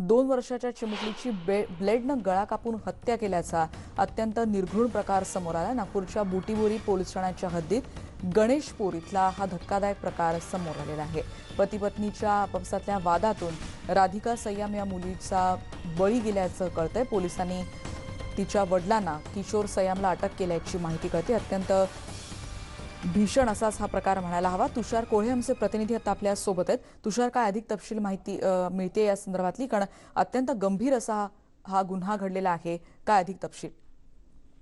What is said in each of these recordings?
2 वर्षाच्या चिमुकलीची ब्लेडनं गळा कापून हत्या केल्याचा अत्यंत निर्घृण प्रकार समोर आला। नागपूरच्या बुटीबोरी पोलीस ठाण्याच्या हद्दीत गणेशपूर इथला हा धक्कादायक प्रकार समोर आलेला आहे। पती पत्नीच्या आपसातल्या वादातून राधिका सय्याम या मुलीचा बळी गेल्याचं कळतंय। पोलिसांनी तिच्या वडिलांना किशोर सय्यामला अटक केल्याची माहिती कळते। अत्यंत भीषण असाच हा प्रकार म्हणायला हवा। तुषार कोळे आमचे प्रतिनिधी आता आपल्या सोबत आहेत। तुषार, काय अधिक तपशील माहिती मिळते या संदर्भातली? कारण अत्यंत गंभीर असा हा गुन्हा घडलेला आहे, काय अधिक तपशील?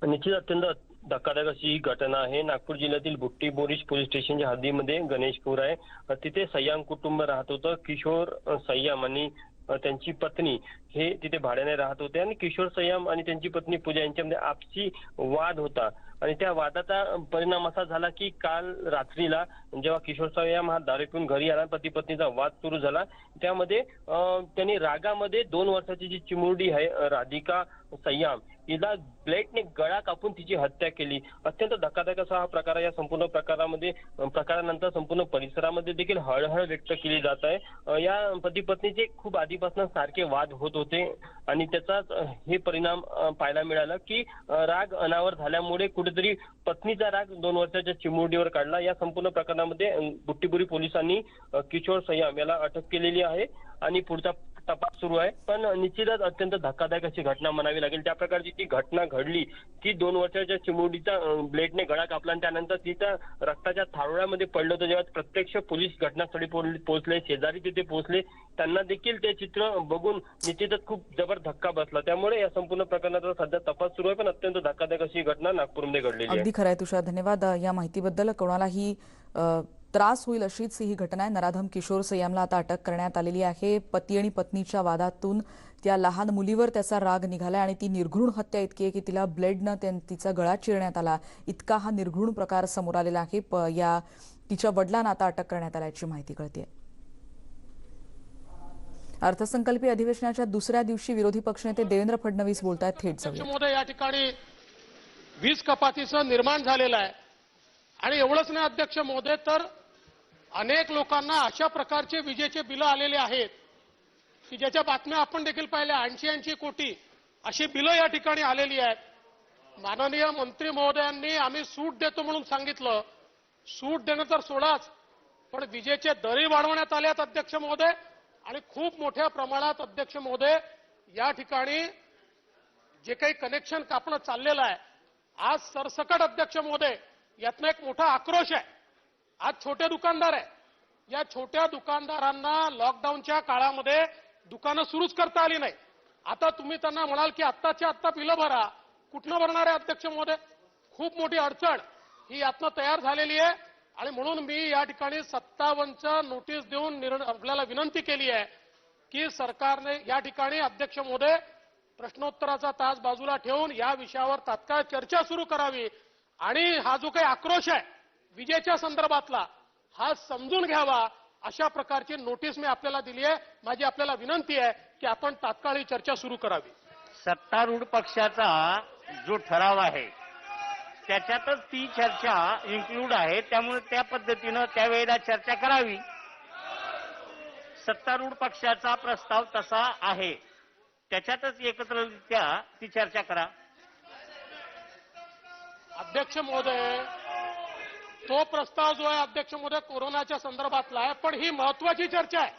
निश्चित अत्यंत धक्कादायक अशी ही घटना आहे। नागपूर जिल्ह्यातील बुट्टीबोरी पोलीस स्टेशनच्या हद्दीमध्ये गणेशपूर आहे। तिथे सय्याम कुटुंब राहत होतं। किशोर सय्याम आणि त्यांची पत्नी हे तिथे भाड्याने राहत होते आणि किशोर सय्याम आणि त्यांची पत्नी पूजा यांच्यामध्ये आपसी वाद होता आणि त्या वादाचा परिणाम असा झाला की काल रात्रीला जेव्हा किशोर सय्याम हा दारू पिऊन घरी आला, पती पत्नीचा वाद सुरू झाला। त्यामध्ये त्यांनी रागामध्ये 2 वर्षाची जी चिमुरडी आहे राधिका सय्याम हिला ब्लेडने गळा कापून तिची हत्या केली। अत्यंत धक्कादायक असा हा प्रकार आहे। या संपूर्ण प्रकारानंतर संपूर्ण परिसरामध्ये देखील हळहळ व्यक्त केली जात आहे। या पती पत्नीचे खूप आधीपासून सारखे वाद होत होते आणि त्याचाच हे परिणाम पाहायला मिळाला की राग अनावर झाल्यामुळे कुठेतरी पत्नीचा राग 2 वर्षाच्या चिमुरडीवर काढला। या संपूर्ण प्रकरणामध्ये बुट्टीबोरी पोलिसांनी किशोर सय्याम याला अटक केलेली आहे आणि पुढचा तपास सुरू आहे। पण निश्चितच अत्यंत धक्कादायक अशी घटना म्हणावी लागेल। त्या प्रकारची ती घटना घडली की 2 वर्षाच्या चिमुरडीचा ब्लेडने गळा कापला आणि त्यानंतर तिचा रक्ताच्या थारोळ्यामध्ये पडलं होतं। जेव्हा प्रत्यक्ष पोलीस घटनास्थळी पोहोचले, शेजारी तिथे पोहोचले, त्यांना देखील ते चित्र बघून निश्चितच खूप जबर धक्का बसला। त्यामुळे या संपूर्ण प्रकरणाचा सध्या तपास सुरू आहे, पण अत्यंत धक्कादायक अशी घटना नागपूरमध्ये घडलेली आहे। अगदी खरं आहे तुषार, धन्यवाद या माहितीबद्दल। कोणालाही त्रास होईल अशीच ही घटना आहे। नराधम किशोर सय्यामला आता अटक करण्यात आलेली आहे। पती आणि पत्नीच्या वादातून त्या लहान मुलीवर त्याचा राग निघाला आणि ती निर्घृण हत्या इतकी आहे की तिला ब्लेडनं तिचा गळा चिरण्यात आला, इतका हा निर्घृण प्रकार समोर आलेला आहे। या तिच्या वडिलांना आता अटक करण्यात आल्याची माहिती कळते। अर्थसंकल्पीय अधिवेशनाच्या दुसऱ्या दिवशी विरोधी पक्षनेते देवेंद्र फडणवीस बोलतायत। थेट जाऊया। या ठिकाणी वीज कपातीचं निर्माण झालेलं आहे आणि एवढंच नाही अध्यक्ष महोदय, तर अनेक लोकांना अशा प्रकारचे विजेचे बिलं आलेले आहेत की ज्याच्या बातम्या आपण देखील पाहिल्या। 80 कोटी अशी बिलं या ठिकाणी आलेली आहेत। माननीय मंत्री महोदयांनी आम्ही सूट देतो म्हणून सांगितलं, सूट देणं तर सोडाच, पण विजेचे दरही वाढवण्यात आले आहेत अध्यक्ष महोदय आणि खूप मोठ्या प्रमाणात अध्यक्ष महोदय या ठिकाणी जे काही कनेक्शन कापणं चाललेलं आहे आज सरसकट अध्यक्ष महोदय यातनं एक मोठा आक्रोश आहे। आज छोटे दुकानदार आहे, या छोट्या दुकानदारांना लॉकडाऊनच्या काळामध्ये दुकानं सुरूच करता आली नाही। आता तुम्ही त्यांना म्हणाल की आत्ताच्या आत्ता बिलं भरा, कुठनं भरणार आहे अध्यक्ष महोदय? खूप मोठी अडचण ही यातनं तयार झालेली आहे आणि म्हणून मी या ठिकाणी 57चं नोटीस देऊन आपल्याला विनंती केली आहे की सरकारने या ठिकाणी अध्यक्ष महोदय प्रश्नोत्तराचा तास बाजूला ठेवून या विषयावर तात्काळ चर्चा सुरू करावी आणि हा जो काही आक्रोश आहे विजेच्या संदर्भातला हा समजून घ्यावा, अशा प्रकारची नोटीस मी आपल्याला दिली आहे। माझी आपल्याला विनंती आहे की आपण तात्काळ ही चर्चा सुरू करावी। सत्तारूढ पक्षाचा जो ठराव आहे त्याच्यातच ती चर्चा इन्क्लूड आहे, त्यामुळे त्या पद्धतीनं त्यावेळेला चर्चा करावी। सत्तारूढ पक्षाचा प्रस्ताव तसा आहे, त्याच्यातच एकत्ररित्या ती चर्चा करा। अध्यक्ष महोदय, तो प्रस्ताव जो आहे अध्यक्ष महोदय कोरोनाच्या संदर्भातला आहे, पण ही महत्वाची चर्चा आहे।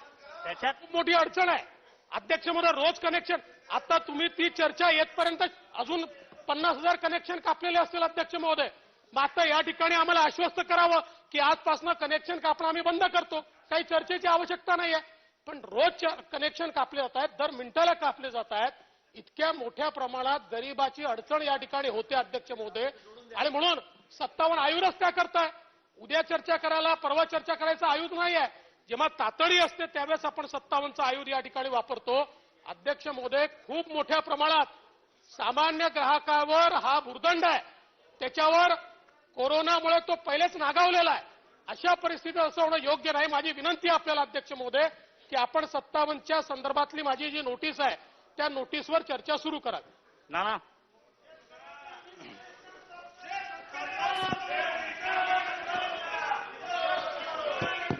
त्याच्यात खूप मोठी अडचण आहे अध्यक्ष महोदय। रोज कनेक्शन, आता तुम्ही ती चर्चा येतपर्यंत अजून 50,000 कनेक्शन कापलेले असतील अध्यक्ष महोदय। मग आता या ठिकाणी आम्हाला आश्वस्त करावं की आजपासून कनेक्शन कापणं आम्ही बंद करतो, काही चर्चेची आवश्यकता नाही आहे। पण रोज कनेक्शन कापले जात आहेत, दर मिनिटाला कापले जात आहेत। इतक्या मोठ्या प्रमाणात गरिबाची अडचण या ठिकाणी होते अध्यक्ष महोदय आणि म्हणून 57 आयुधच त्या करताय। उद्या चर्चा करायला, परवा चर्चा करायचं आयुध नाही आहे। जेव्हा तातडी असते त्यावेळेस आपण 57चं आयुध या ठिकाणी वापरतो। अध्यक्ष महोदय, खूप मोठ्या प्रमाणात सामान्य ग्राहकावर हा भुर्दंड आहे, त्याच्यावर कोरोनामुळे तो पहिलेच नागावलेला आहे। अशा परिस्थितीत असं होणं योग्य नाही। माझी विनंती आपल्याला अध्यक्ष महोदय की आपण 57च्या संदर्भातली माझी जी नोटीस आहे त्या नोटीसवर चर्चा सुरू करावी। नाना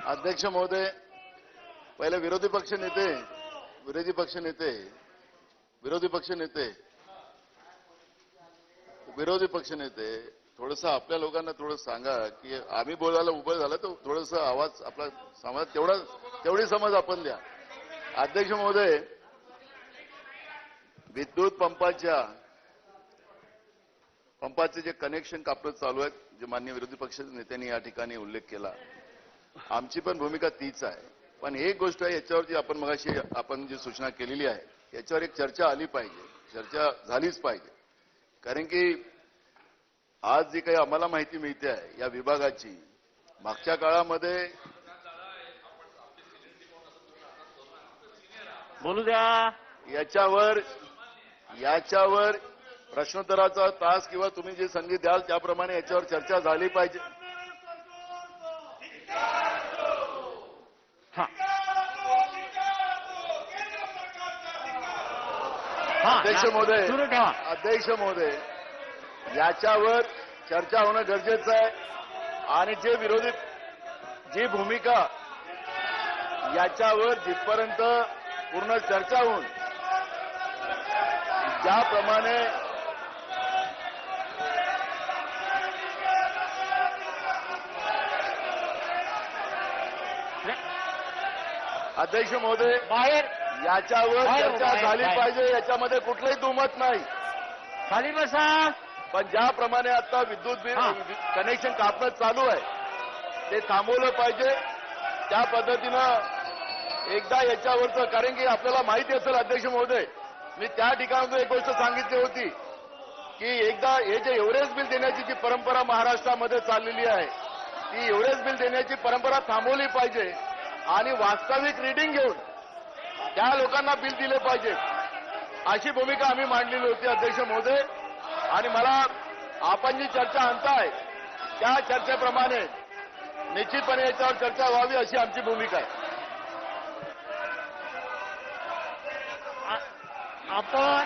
अध्यक्ष महोदय, पहिले विरोधी पक्ष नेते विरोधी पक्षनेते थोडंसं आपल्या लोकांना थोडं सांगा की आम्ही बोलायला उभं झालं तर थोडंसं आवाज आपला समाज तेवढी समज आपण द्या. अध्यक्ष महोदय, विद्युत पंपाचे जे कनेक्शन कापणं चालू आहेत, जे माननीय विरोधी पक्ष नेत्यांनी या ठिकाणी उल्लेख केला, आमची पण भूमिका तीच आहे. पण एक गोष्ट आहे, याच्यावरती आपण जी सूचना केलेली आहे याच्यावर एक चर्चा आली पाहिजे, चर्चा झालीच पाहिजे. कारण की आज जी काही आम्हाला माहिती मिळते आहे या विभागाची, मागच्या काळामध्ये बोलू द्या. याच्यावर प्रश्नोत्तराचा तास किंवा तुम्ही जी संधी द्याल त्याप्रमाणे याच्यावर चर्चा झाली पाहिजे. हा हा अध्यक्ष सुरू ठेवा. महोदय, याच्यावर चर्चा होणं गरजेचं आहे. आणि जी भूमिका याच्यावर जिथपर्यंत पूर्ण चर्चा होऊन ज्याप्रमाणे अध्यक्ष महोदय, बाहेर याच्यावर चर्चा झाली पाहिजे, याच्यामध्ये कुठलंही दुमत नाही. खाली बसा. पण ज्याप्रमाणे आता विद्युत कनेक्शन कापणं चालू आहे ते थांबवलं पाहिजे. त्या पद्धतीनं एकदा याच्यावरचं, कारण की आपल्याला माहिती असेल अध्यक्ष महोदय, मी त्या ठिकाणी एक गोष्ट सांगितली होती की एकदा हे जे एव्हरेज बिल देण्याची जी परंपरा महाराष्ट्रामध्ये चाललेली आहे, ती एव्हरेज बिल देण्याची परंपरा थांबवली पाहिजे आणि वास्तविक रिडिंग घेऊन त्या लोकांना बिल दिले पाहिजे, अशी भूमिका आम्ही मांडलेली होती अध्यक्ष महोदय. आणि मला आपण जी चर्चा आणताय त्या चर्चेप्रमाणे निश्चितपणे याच्यावर चर्चा व्हावी अशी आमची भूमिका आहे. आपण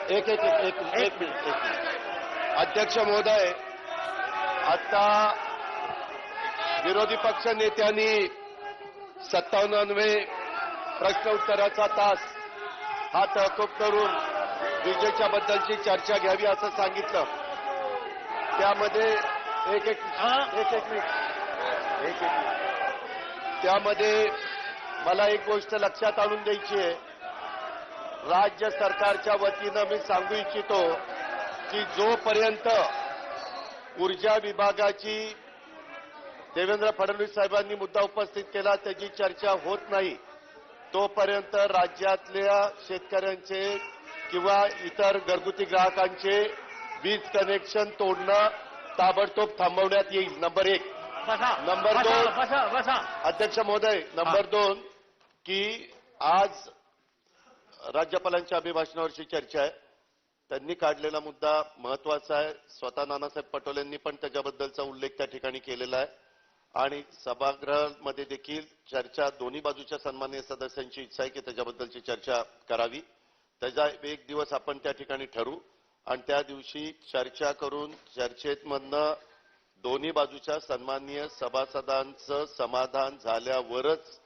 एक मिनिट. अध्यक्ष महोदय, आता विरोधी पक्ष नेत्यांनी 57 प्रश्न उत्तराचा तास हा तहकूब करून विजेच्या बद्दलची चर्चा घ्यावी असं सांगितलं. त्यामध्ये एक मिनिट. त्यामध्ये मला एक गोष्ट लक्षात आणून द्यायची आहे. राज्य सरकारच्या वतीनं मी सांगू इच्छितो की जोपर्यंत ऊर्जा विभागाची देवेंद्र फडणवीस साहेबांनी मुद्दा उपस्थित केला त्याची चर्चा होत नाही, तोपर्यंत राज्यातल्या शेतकऱ्यांचे किंवा इतर घरगुती ग्राहकांचे वीज कनेक्शन तोडणं ताबडतोब थांबवण्यात येईल. नंबर 1. नंबर 2, अध्यक्ष महोदय, नंबर 2 की आज राज्यपालांच्या अभिभाषणावरची चर्चा आहे. त्यांनी काढलेला मुद्दा महत्वाचा आहे. स्वतः नानासाहेब पटोलेंनी पण त्याच्याबद्दलचा उल्लेख त्या ठिकाणी केलेला आहे आणि सभागृहामध्ये देखील चर्चा दोन्ही बाजूच्या सन्माननीय सदस्यांची इच्छा आहे की त्याच्याबद्दलची चर्चा करावी. त्याचा एक दिवस आपण त्या ठिकाणी ठरवू आणि त्या दिवशी चर्चा करून चर्चेमधनं दोन्ही बाजूच्या सन्माननीय सभासदांचं समाधान झाल्यावरच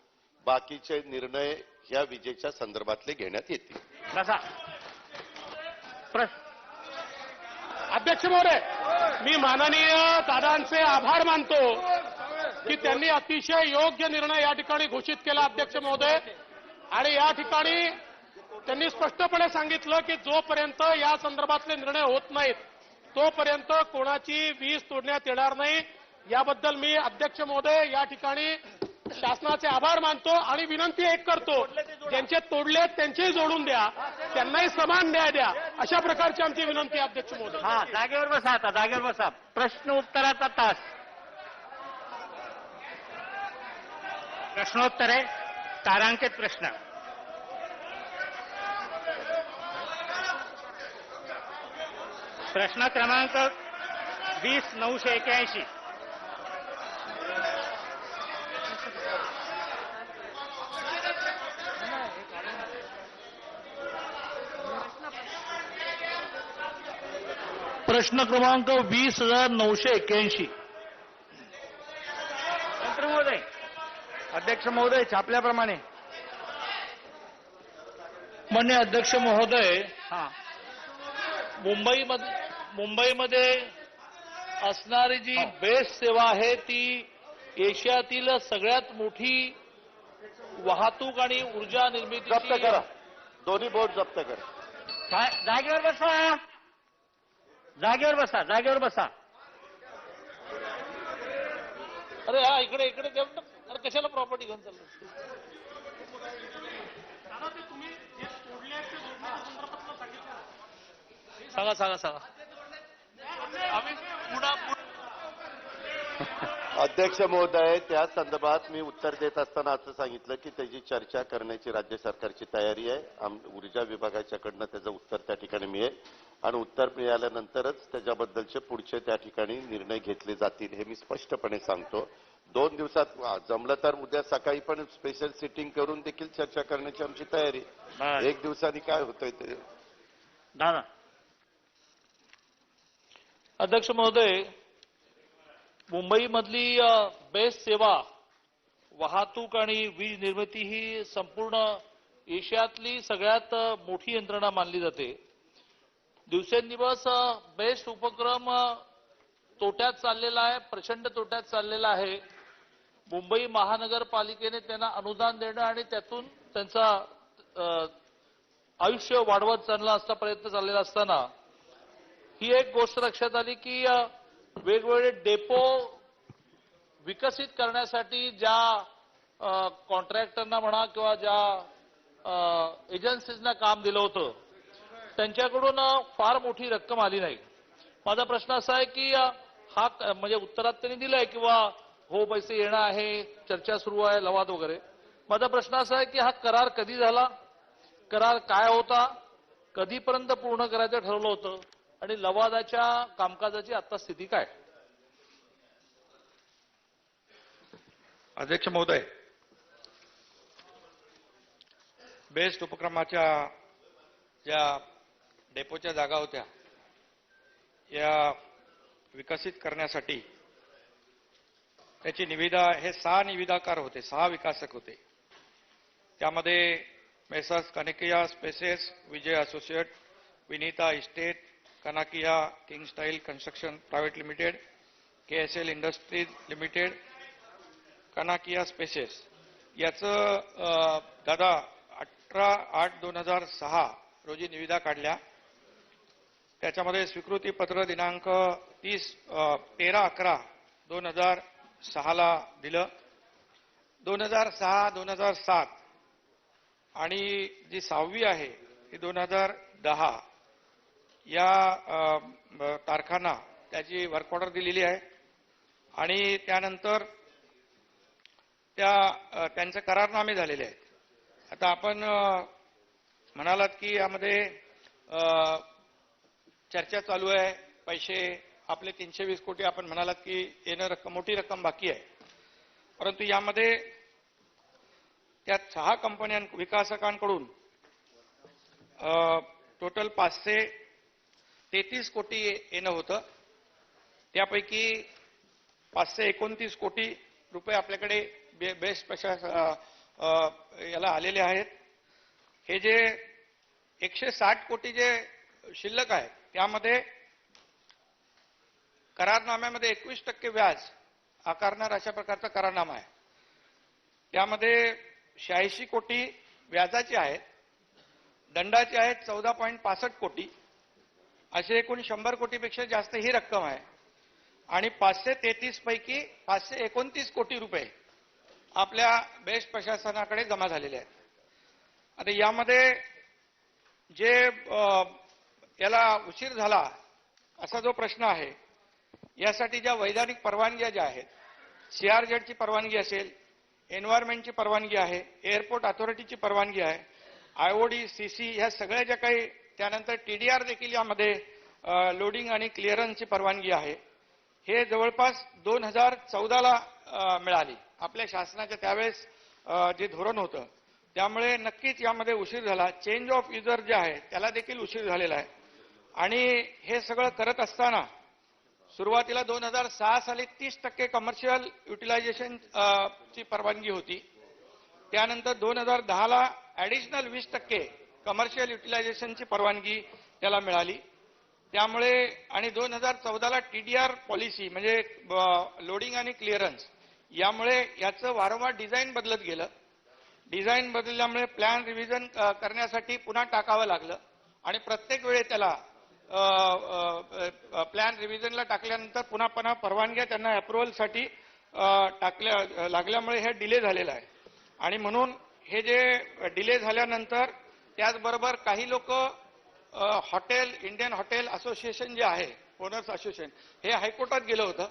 बाकीचे निर्णय ह्या विजेच्या संदर्भातले घेण्यात येतील. अध्यक्ष महोदय, मी माननीय दादांचे आभार मानतो की त्यांनी अतिशय योग्य निर्णय या ठिकाणी घोषित केला. अध्यक्ष महोदय, आणि या ठिकाणी त्यांनी स्पष्टपणे सांगितलं की जोपर्यंत या संदर्भातले निर्णय होत नाहीत तोपर्यंत कोणाची वीज तोडण्यात येणार नाही. याबद्दल मी अध्यक्ष महोदय या ठिकाणी शासनाचे आभार मानतो आणि विनंती एक करतो, ज्यांचे तोडलेत त्यांचेही जोडून द्या, त्यांनाही समान न्याय द्या, अशा प्रकारची आमची विनंती आहे अध्यक्ष महोदय. हा, जागेवर बसा. आता जागेवर बसा. प्रश्न उत्तराचा तास. प्रश्नोत्तरे तारांकित प्रश्न. प्रश्न क्रमांक 20-981. प्रश्न क्रमांक 20,981. मंत्री महोदय. अध्यक्ष अध्यक्ष महोदय छापल्याप्रमाणे. माननीय अध्यक्ष महोदय, हा मुंबईमध्ये असणारी जी बेस्ट सेवा आहे ती एशियातील सगळ्यात मोठी वाहतूक आणि ऊर्जा जप्त निर्मितीची. करा, दोन्ही बोट जप्त करा. जागेवर बसा, जागेवर बसा, जागेवर बसा. अरे हा इकडे इकडे देऊ ना. अरे कशाला प्रॉपर्टी घेऊन चाललो. सांगा सांगा सांगा. आम्ही पुन्हा अध्यक्ष महोदय, त्या संदर्भात मी उत्तर देत असताना असं सांगितलं की त्याची चर्चा करण्याची राज्य सरकारची तयारी आहे. ऊर्जा विभागाच्याकडनं त्याचं उत्तर त्या ठिकाणी मिळेल आणि उत्तर मिळाल्यानंतरच त्याच्याबद्दलचे पुढचे त्या ठिकाणी निर्णय घेतले जातील, हे मी स्पष्टपणे सांगतो. 2 दिवसात जमलं तर उद्या सकाळी पण स्पेशल सिटिंग करून देखील चर्चा करण्याची आमची तयारी. 1 दिवसांनी काय होतंय ते. दादा अध्यक्ष महोदय, मुंबईमधली बेस्ट सेवा वाहतूक आणि वीज निर्मिती ही संपूर्ण एशियातली सगळ्यात मोठी यंत्रणा मानली जाते. दिवसेंदिवस बेस्ट उपक्रम तोट्यात चाललेला आहे, प्रचंड तोट्यात चाललेला आहे. मुंबई महानगरपालिकेने त्यांना अनुदान देणं आणि त्यातून त्यांचा आयुष्य वाढवत चालला असता प्रयत्न चाललेला असताना ही एक गोष्ट लक्षात आली की वेगवेगळे डेपो विकसित करण्यासाठी ज्या कॉन्ट्रॅक्टरना म्हणा किंवा ज्या एजन्सीजना काम दिलं होतं त्यांच्याकडून फार मोठी रक्कम आली नाही. माझा प्रश्न असा आहे की हा म्हणजे उत्तरात त्यांनी दिलंय किंवा हो पैसे येणं आहे, चर्चा सुरू आहे, लवाद वगैरे. माझा प्रश्न असा आहे की हा करार कधी झाला, करार काय होता, कधीपर्यंत पूर्ण करायचं ठरवलं होतं आणि लवादाच्या कामकाजाची आता स्थिती काय. अध्यक्ष महोदय, बेस्ट उपक्रमाच्या ज्या डेपोच्या जागा होत्या या विकसित करण्यासाठी त्याची निविदा, हे 6 निविदाकार होते, 6 विकासक होते. त्यामध्ये messrs Kanakia spaces, Vijay associate, Vinita estate, Kanakia king style construction private limited, KSL industries limited, Kanakia spaces याचं दादा 18/8/2006 रोजी निविदा काढल्या. त्याच्यामध्ये स्वीकृती पत्र दिनांक 13/11/2006 ला दिलं. 2006-2007 आणि जी 6वी आहे ती 2010 या तारखांना त्याची वर्क ऑर्डर दिलेली आहे आणि त्यानंतर त्यांचे करारनामे झालेले आहेत. आता आपण म्हणालात की यामध्ये चर्चा चालू आहे, पैसे आपले 320 कोटी आपण म्हणालात की येणं रक्कम, मोठी रक्कम बाकी आहे. परंतु यामध्ये त्या 6 कंपन्यां विकासकांकडून टोटल 533 कोटी येणं होतं. त्यापैकी 529 कोटी रुपये आपल्याकडे बेस्ट याला आलेले आहेत. हे जे 160 कोटी जे शिल्लक आहे त्यामध्ये करारनाम्यामध्ये 21% व्याज आकारणार अशा प्रकारचा करारनामा आहे. त्यामध्ये 86 कोटी व्याजाचे आहेत, दंडाचे आहेत 14.65 कोटी, असे एकूण 100 कोटीपेक्षा जास्त ही रक्कम आहे. आणि 533 पैकी 529 कोटी रुपये आपल्या बेस्ट प्रशासनाकडे जमा झालेले आहेत. आता यामध्ये जे याला उशीर झाला असा जो प्रश्न आहे, यासाठी ज्या वैधानिक परवानग्या ज्या आहेत, CRZ ची परवानगी असेल, एन्व्हायरमेंटची परवानगी आहे, एअरपोर्ट अथॉरिटीची परवानगी आहे, IOD, CC ह्या सगळ्या ज्या काही, त्यानंतर TDR देखील यामध्ये लोडिंग आणि क्लिअरन्सची परवानगी आहे. हे जवळपास 2014 ला मिळाली आपल्या शासनाच्या त्यावेळेस जे धोरण होतं. त्यामुळे नक्कीच यामध्ये उशीर झाला. चेंज ऑफ युजर जे आहे त्याला देखील उशीर झालेला आहे. आणि हे सगळं करत असताना सुरुवातीला 2006 साली 30% कमर्शियल युटिलायझेशन ची परवानगी होती. त्यानंतर 2010ला ऍडिशनल 20% कमर्शियल युटिलायझेशनची परवानगी त्याला मिळाली. त्यामुळे आणि 2014ला TDR पॉलिसी म्हणजे लोडिंग आणि क्लिअरन्स यामुळे याचं वारंवार डिझाईन बदलत गेलं. डिझाईन बदलल्यामुळे प्लॅन रिव्हिजन करण्यासाठी पुन्हा टाकावं लागलं आणि प्रत्येक वेळी त्याला प्लॅन रिव्हिजनला टाकल्यानंतर पुन्हा परवानग्या त्यांना अप्रुव्हलसाठी टाकल्या लागल्यामुळे हे डिले झालेलं आहे. आणि म्हणून हे जे डिले झाल्यानंतर त्याचबरोबर काही लोक हॉटेल इंडियन हॉटेल असोसिएशन जे आहे ओनर्स असोसिएशन हे हायकोर्टात गेलं होतं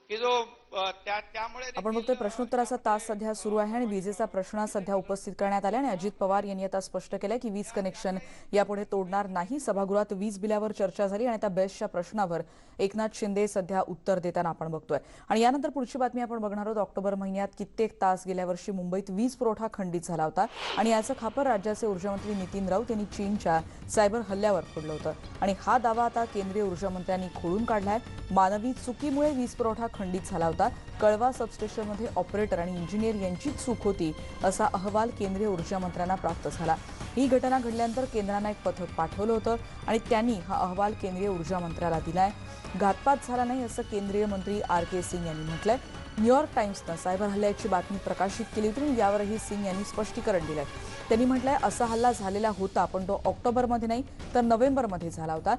की जो त्यामुळे आपण बघतोय प्रश्नोत्तराचा तास सध्या सुरू आहे आणि वीजेचा प्रश्न सध्या उपस्थित करण्यात आला आणि अजित पवार यांनी आता स्पष्ट केलंय की वीज कनेक्शन यापुढे तोडणार नाही. सभागृहात वीज बिलावर चर्चा झाली आणि त्या बेस्टच्या प्रश्नावर एकनाथ शिंदे सध्या उत्तर देताना आपण बघतोय. आणि यानंतर पुढची बातमी आपण बघणार आहोत. ऑक्टोबर महिन्यात कित्येक तास गेल्या वर्षी मुंबईत वीज पुरवठा खंडित झाला होता आणि याचं खापर राज्याचे ऊर्जामंत्री नितीन राऊत यांनी चीनच्या सायबर हल्ल्यावर फोडलं होतं आणि हा दावा आता केंद्रीय ऊर्जामंत्र्यांनी खोडून काढलाय. मानवी चुकीमुळे वीज पुरवठा खंडित झाला होता. कळवा सबस्टेशनमध्ये ऑपरेटर आणि इंजिनियर यांचीच चूक होती असा अहवाल केंद्रीय ऊर्जा मंत्र्यांना प्राप्त झाला. ही घटना घडल्यानंतर केंद्रानं एक पथक पाठवलं होतं आणि त्यांनी हा अहवाल केंद्रीय ऊर्जा मंत्र्याला दिलाय. घातपात झाला नाही असं केंद्रीय मंत्री RK सिंग यांनी म्हटलंय. न्यूयॉर्क टाइम्सनं सायबर हल्ल्याची बातमी प्रकाशित केली होती आणि यावरही सिंग यांनी स्पष्टीकरण दिलंय. त्यांनी म्हटलंय असा हल्ला झालेला होता पण तो ऑक्टोबरमध्ये नाही तर नोव्हेंबरमध्ये झाला होता.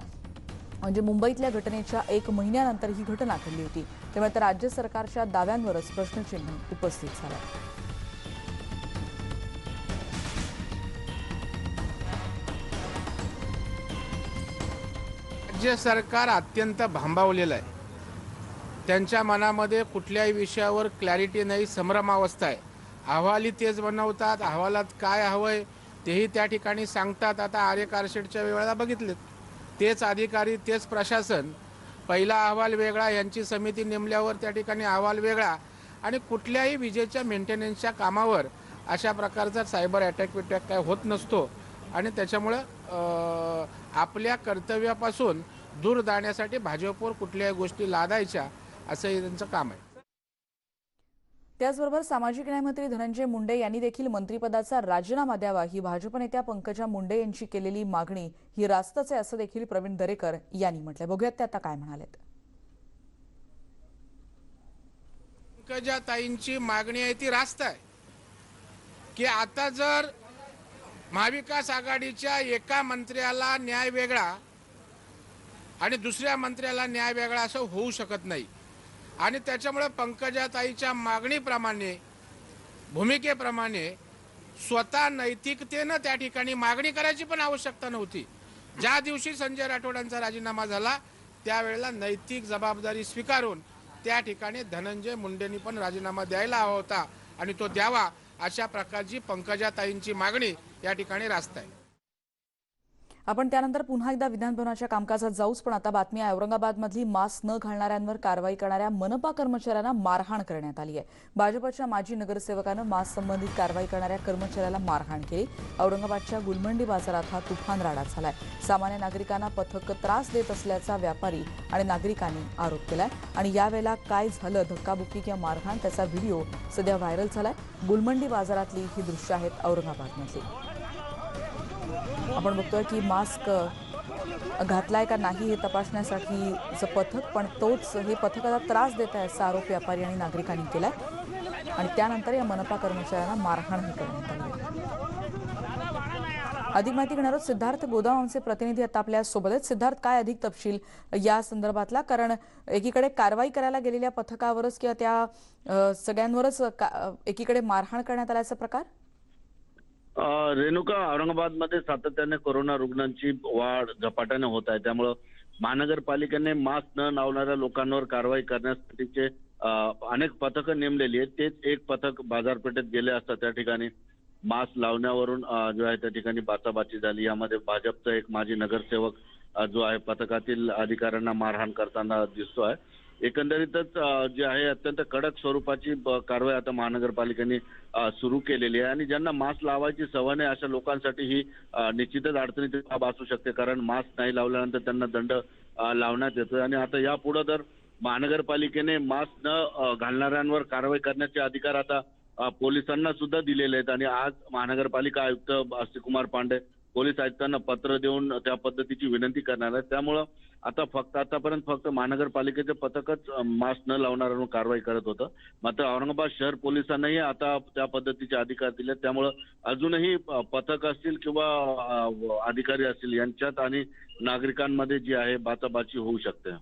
म्हणजे मुंबईतल्या घटनेच्या 1 महिन्यानंतर ही घटना घडली होती. त्यामुळे तर राज्य सरकारच्या दाव्यांवरच प्रश्नचिन्ह उपस्थित झालं. राज्य सरकार अत्यंत भांबावलेलं आहे. त्यांच्या मनामध्ये कुठल्याही विषयावर क्लॅरिटी नाही, संभ्रमावस्था आहे. अहवालही तेच बनवतात, अहवालात काय हवंय तेही त्या ठिकाणी सांगतात. आता आर्य कारशेडच्या वेळेला बघितलेत, तेच अधिकारी तेच प्रशासन, पहिला अहवाल वेगळा, यांची समिती नेमल्यावर त्या ठिकाणी अहवाल वेगळा आणि कुठल्याही विजेच्या मेंटेनन्सच्या कामावर अशा प्रकारचा सायबर अटॅक काय होत नसतो आणि त्याच्यामुळं आपल्या कर्तव्यापासून दूर जाण्यासाठी भाजपवर कुठल्याही गोष्टी लादायच्या असं त्यांचं काम आहे. त्याचबरोबर सामाजिक न्यायमंत्री धनंजय मुंडे यांनी देखील मंत्रिपदाचा राजीनामा द्यावा ही भाजप नेत्या पंकजा मुंडे यांची केलेली मागणी ही रास्तच आहे असं देखील प्रवीण दरेकर यांनी म्हटलंय. बघूयात ते आता काय म्हणालेत. पंकजाताईंची मागणी आहे ती रास्त आहे की आता जर महाविकास आघाडीच्या एका मंत्र्याला न्याय वेगळा आणि दुसऱ्या मंत्र्याला न्याय वेगळा असं होऊ शकत नाही आणि त्याच्यामुळे पंकजाताईच्या मागणीप्रमाणे भूमिकेप्रमाणे स्वतः नैतिकतेनं त्या ठिकाणी मागणी करायची पण आवश्यकता नव्हती. ज्या दिवशी संजय राठोडांचा राजीनामा झाला त्यावेळेला नैतिक जबाबदारी स्वीकारून त्या ठिकाणी धनंजय मुंडेंनी पण राजीनामा द्यायला हवा होता आणि तो द्यावा अशा प्रकारची पंकजाताईंची मागणी या ठिकाणी रास्त आहे. आपण त्यानंतर पुन्हा एकदा विधान भवनाच्या कामकाजात जाऊच पण आता बातमी आहे औरंगाबादमधली मास्क न घालणाऱ्यांवर कारवाई करणाऱ्या मनपा कर्मचाऱ्यांना मारहाण करण्यात आली आहे. भाजपच्या माजी नगरसेवकानं मास्क संबंधित कारवाई करणाऱ्या कर्मचाऱ्याला मारहाण केली. औरंगाबादच्या गुलमंडी बाजारात हा तुफान राडा झालाय. सामान्य नागरिकांना पथक त्रास देत असल्याचा व्यापारी आणि नागरिकांनी आरोप केलाय आणि यावेळेला काय झालं धक्काबुक्की किंवा मारहाण त्याचा व्हिडिओ सध्या व्हायरल झालाय. गुलमंडी बाजारातली ही दृश्य आहेत औरंगाबादमधली. आपण बघतोय की मास्क घातलाय का नाही हे तपासण्यासाठीचं पथक पण तोच हे पथकाला त्रास देत आहे असा आरोप व्यापारी आणि नागरिकांनी केलाय आणि त्यानंतर या मनपा कर्मचाऱ्यांना मारहाणही करण्यात आली. अधिक माहिती घेणार आहोत सिद्धार्थ गोदाम आमचे प्रतिनिधी आता आपल्या सोबत आहेत. सिद्धार्थ, काय अधिक तपशील या संदर्भातला, कारण एकीकडे कारवाई करायला गेलेल्या पथकावरच किंवा त्या सगळ्यांवरच एकीकडे मारहाण करण्यात आल्याचा प्रकार? रेणुका, औरंगाबादमध्ये सातत्याने कोरोना रुग्णांची वाढ झपाट्याने होत आहे. त्यामुळं महानगरपालिकेने मास्क न लावणाऱ्या लोकांवर कारवाई करण्यासाठीचे अनेक पथकं नेमलेली आहेत. तेच एक पथक बाजारपेठेत गेले असता त्या ठिकाणी मास्क लावण्यावरून जो आहे त्या ठिकाणी बाचाबाची झाली. यामध्ये भाजपचा एक माजी नगरसेवक जो आहे पथकातील अधिकाऱ्यांना मारहाण करताना दिसतो आहे. एकंदरीतच जे आहे अत्यंत कडक स्वरूपाची कारवाई आता महानगरपालिकेने सुरू केलेली आहे आणि ज्यांना मास्क लावायची सवय नाही अशा लोकांसाठी ही निश्चितच अडचणीची बाब असू शकते, कारण मास्क नाही लावल्यानंतर त्यांना दंड लावण्यात येतोय आणि आता यापुढे तर महानगरपालिकेने मास्क न घालणाऱ्यांवर कारवाई करण्याचे अधिकार आता पोलिसांना सुद्धा दिलेले आहेत आणि आज महानगरपालिका आयुक्त आस्तिकुमार पांडे पोलीस आयुक्तांना पत्र देऊन त्या पद्धतीची विनंती करणार आहे. त्यामुळं आतापर्यंत फक्त महानगरपालिकेचे पथकच मास्क न लावणाऱ्यांवर कारवाई करत होतं. मात्र औरंगाबाद शहर पोलिसांनाही आता त्या पद्धतीचे अधिकार दिले. त्यामुळं अजूनही पथक असतील किंवा अधिकारी असतील यांच्यात आणि नागरिकांमध्ये जी आहे बाचाबाची होऊ शकते.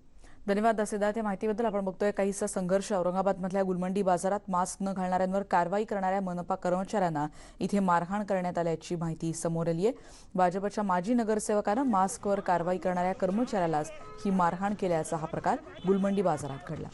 धन्यवाद सिद्धार्थ या माहितीबद्दल. आपण बघतोय काहीसा संघर्ष औरंगाबादमधल्या गुलमंडी बाजारात मास्क न घालणाऱ्यांवर कारवाई करणाऱ्या मनपा कर्मचाऱ्यांना इथे मारहाण करण्यात आल्याची माहिती समोर आली आहे. भाजपच्या माजी नगरसेवकानं मास्कवर कारवाई करणाऱ्या कर्मचाऱ्यालाच ही मारहाण केल्याचा हा प्रकार गुलमंडी बाजारात घडला.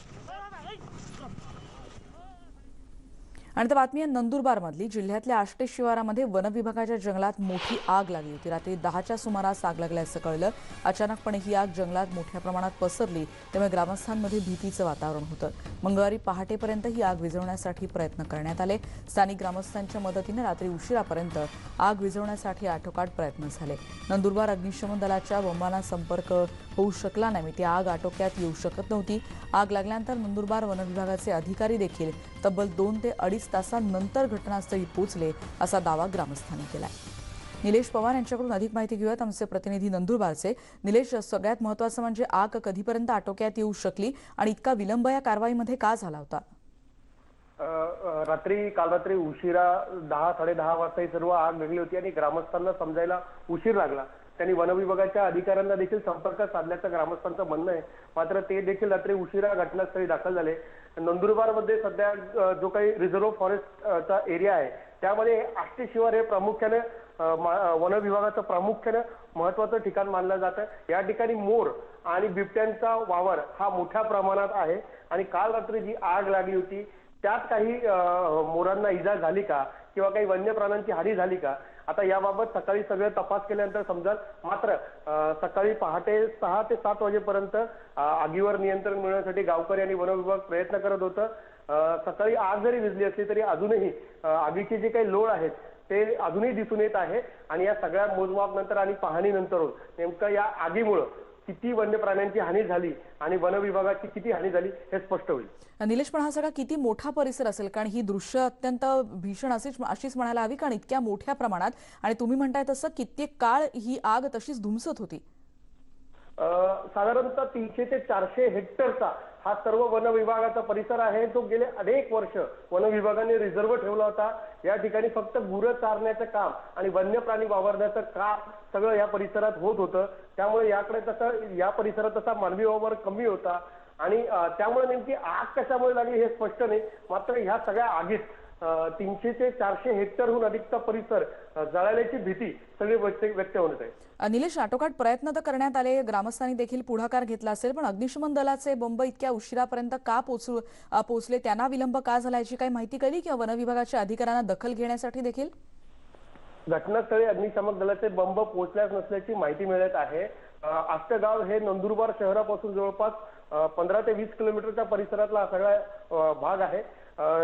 आणि तर बातमी आहे नंदुरबारमधली. जिल्ह्यातल्या आष्टे शिवारामध्ये वनविभागाच्या जंगलात मोठी आग लागली होती. रात्री 10च्या सुमारास आग लागल्याचं कळलं. अचानकपणे ही आग जंगलात मोठ्या प्रमाणात पसरली, त्यामुळे ग्रामस्थांमध्ये भीतीचं वातावरण होतं. मंगळवारी पहाटेपर्यंत ही आग विझवण्यासाठी प्रयत्न करण्यात आले. स्थानिक ग्रामस्थांच्या मदतीने रात्री उशिरापर्यंत आग विझवण्यासाठी आटोकाट प्रयत्न झाले. नंदुरबार अग्निशमन दलाच्या बंबांना संपर्क होऊ शकला नाही. ती आग आटोक्यात येऊ शकत नव्हती. आग लागल्यानंतर नंदुरबार वनविभागाचे अधिकारी देखील तब्बल 2 ते 2.5 तासांनंतर घटनास्थळी पोहोचले असा दावा ग्रामस्थांनी केला. निलेश पवार यांच्याकडून अधिक माहिती घेऊयात. आमचे प्रतिनिधी नंदुरबारचे. निलेश, सगळ्यात महत्त्वाचं म्हणजे आग कधीपर्यंत आटोक्यात येऊ शकली आणि इतका विलंब या कारवाईमध्ये का झाला होता? काल रात्री उशिरा 10-10:30 वाजता ही सर्व आग लागली होती आणि ग्रामस्थांना समजायला उशीर लागला. त्यांनी वनविभागाच्या अधिकाऱ्यांना देखील संपर्क साधल्याचं ग्रामस्थांचं म्हणणं आहे. मात्र ते देखील रात्री उशिरा घटनास्थळी दाखल झाले. नंदुरबारमध्ये सध्या जो काही रिझर्व्ह फॉरेस्टचा एरिया आहे त्यामध्ये आष्टे शिवार हे प्रामुख्याने वनविभागाचं प्रामुख्याने महत्वाचं ठिकाण मानलं जातं. या ठिकाणी मोर आणि बिबट्यांचा वावर हा मोठ्या प्रमाणात आहे आणि काल रात्री जी आग लागली होती त्यात काही मोरांना इजा झाली का किंवा काही वन्य प्राण्यांची हानी झाली का, आता याबाबत सकाळी सगळे तपास केल्यानंतर समजेल. मात्र सकाळी पहाटे 6 ते 7 वाजेपर्यंत आगीवर नियंत्रण मिळवण्यासाठी गावकरी आणि वन विभाग प्रयत्न करत होतं. सकाळी आग जरी विझली असली तरी अजूनही आगीचे जे काही लोळ आहेत ते अजूनही दिसून येत आहे आणि या सगळ्या मोजमाप नंतर आणि पाहणीनंतर नेमकं या आगीमुळे किती वन्य प्राण्यांची हानी झाली आणि वन विभागाची किती हानी झाली हे स्पष्ट होईल. निलेश, पण हा सगळा किती मोठा परिसर असेल? कारण ही दृश्य अत्यंत भीषण अशीच म्हणायला हवी, कारण इतक्या मोठ्या प्रमाणात आणि तुम्ही म्हणताय तसं कित्येक काळ ही आग तशीच धुमसत होती. साधारणतः 300 ते 400 हेक्टरचा हा सर्व वन विभागाचा परिसर आहे. जो गेले अनेक वर्ष वन विभागाने रिझर्व्ह ठेवला होता. या ठिकाणी फक्त गुरं चारण्याचं काम आणि वन्य प्राणी वावरण्याचं काम सगळं या परिसरात होत होतं. त्यामुळे या परिसरात तसा मानवी वावर कमी होता आणि त्यामुळे नेमकी आग कशामुळे लागली हे स्पष्ट नाही. मात्र ह्या सगळ्या आगीत 300 ते 400 हेक्टरहून अधिकचा परिसर जळाल्याची भीती सगळी व्यक्त होत आहे. निलेश, आटोकाट प्रयत्न तर करण्यात आले, ग्रामस्थांनी देखील पुढाकार घेतला असेल, पण अग्निशमन दलाचे बंब इतक्या उशिरापर्यंत का पोहोचले, त्यांना विलंब का झाला याची काही माहिती कळली किंवा वन विभागाच्या अधिकाऱ्यांना दखल घेण्यासाठी देखील? घटनास्थळी अग्निशमन दलाचे बंब पोहोचल्याच नसल्याची माहिती मिळत आहे. आष्टेगाव हे नंदुरबार शहरापासून जवळपास 15 ते 20 किलोमीटरच्या परिसरातला हा सगळा भाग आहे.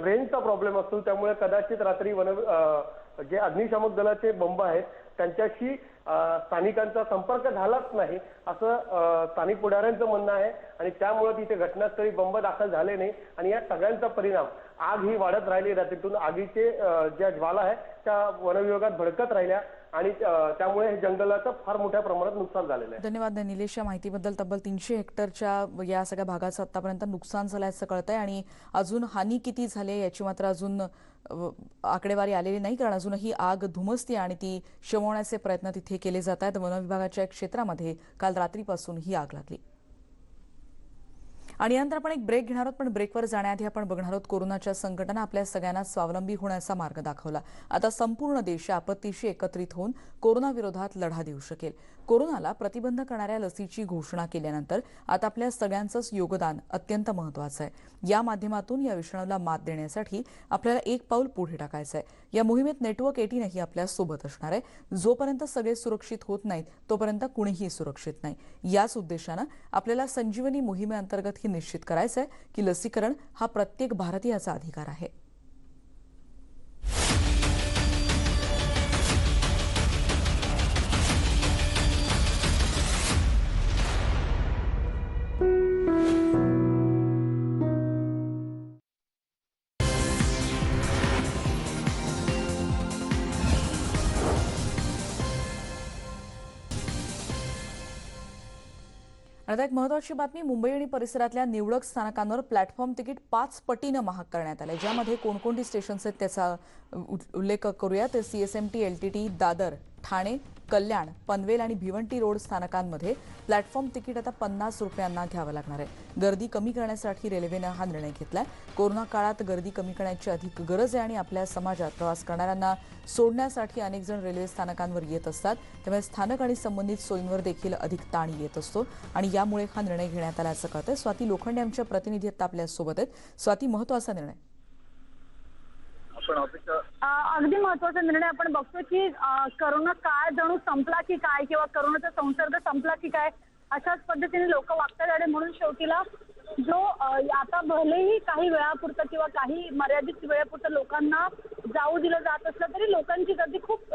रेंजचा प्रॉब्लेम असतो त्यामुळे कदाचित रात्री जे अग्निशामक दलाचे बंब आहेत त्यांच्याशी स्थानिकांचा संपर्क झालाच नाही असं स्थानिक पुढाऱ्यांचं म्हणणं आहे आणि त्यामुळे तिथे घटनास्थळी बंब दाखल झाले नाही आणि या सगळ्यांचा परिणाम आग ही वाढत राहिली. रात्रीतून आगीचे ज्या ज्वाला आहे त्या वन विभागात भडकत राहिल्या आणि त्यामुळे हे जंगलाचं फार मोठ्या प्रमाणात नुकसान झालेलं आहे. धन्यवाद निलेश या माहितीबद्दल. तब्बल 300 हेक्टरच्या या सगळ्या भागाचं आतापर्यंत नुकसान झाल्याचं कळतंय आणि अजून हानी किती झाली याची मात्र अजून आकडेवारी आलेली नाही, कारण अजूनही आग धुमसती आणि ती शमवण्याचे प्रयत्न तिथे केले जात आहेत. वन विभागाच्या क्षेत्रामध्ये काल रात्रीपासून ही आग लागली. आणि यानंतर आपण एक ब्रेक घेणार आहोत, पण ब्रेकवर जाण्याआधी आपण बघणार आहोत कोरोनाच्या संकटानं आपल्या सगळ्यांना स्वावलंबी होण्याचा मार्ग दाखवला. आता संपूर्ण देश आपत्तीशी एकत्रित होऊन कोरोनाविरोधात लढा देऊ शकेल. कोरोनाला प्रतिबंध करणाऱ्या लसीची घोषणा केल्यानंतर आता आपल्या सगळ्यांचंच योगदान अत्यंत महत्त्वाचं आहे. या माध्यमातून या विषाणूला मात देण्यासाठी आपल्याला एक पाऊल पुढे टाकायचं आहे. या मोहिमेत नेटवर्क 18 आपल्या सोबत असणार आहे. जोपर्यंत सगळे सुरक्षित होत नाहीत तोपर्यंत कुणीही सुरक्षित नाही. याच उद्देशानं आपल्याला संजीवनी मोहिमेअंतर्गत हे निश्चित करायचं आहे की लसीकरण हा प्रत्येक भारतीयाचा अधिकार आहे. आता एक महत्त्वाची बातमी, मुंबई आणि परिसरातल्या निवडक स्थानकांवर प्लॅटफॉर्म तिकीट 5 पटीनं महाग करण्यात आले. ज्यामध्ये कोणकोणती स्टेशन्स आहेत त्याचा उल्लेख करूया. तर CSMT, LTT, दादर, ठाणे, कल्याण, पनवेल आणि भिवंडी रोड स्थानकांमध्ये प्लॅटफॉर्म तिकीट आता 50 रुपयांना घ्यावं लागणार आहे. गर्दी कमी करण्यासाठी रेल्वेनं हा निर्णय घेतलाय. कोरोना काळात गर्दी कमी करण्याची अधिक गरज आहे आणि आपल्या समाजात प्रवास करणाऱ्यांना सोडण्यासाठी अनेक जण रेल्वे स्थानकांवर येत असतात. त्यामुळे स्थानक आणि संबंधित सोयींवर देखील अधिक ताण येत असतो आणि यामुळे हा निर्णय घेण्यात आल्याचं कळतंय. स्वाती लोखंडे आमच्या प्रतिनिधी आता आपल्यासोबत आहेत. स्वाती, महत्त्वाचा निर्णय. अगदी महत्वाचा निर्णय. आपण बघतो की करोना काळ जणू संपला की काय किंवा करोनाचा संसर्ग संपला की काय अशाच पद्धतीने लोक वागतात आणि म्हणून शेवटीला जो आता भलेही काही वेळापुरतं किंवा काही मर्यादित वेळेपुरतं लोकांना जाऊ दिलं जात असलं तरी लोकांची गर्दी खूप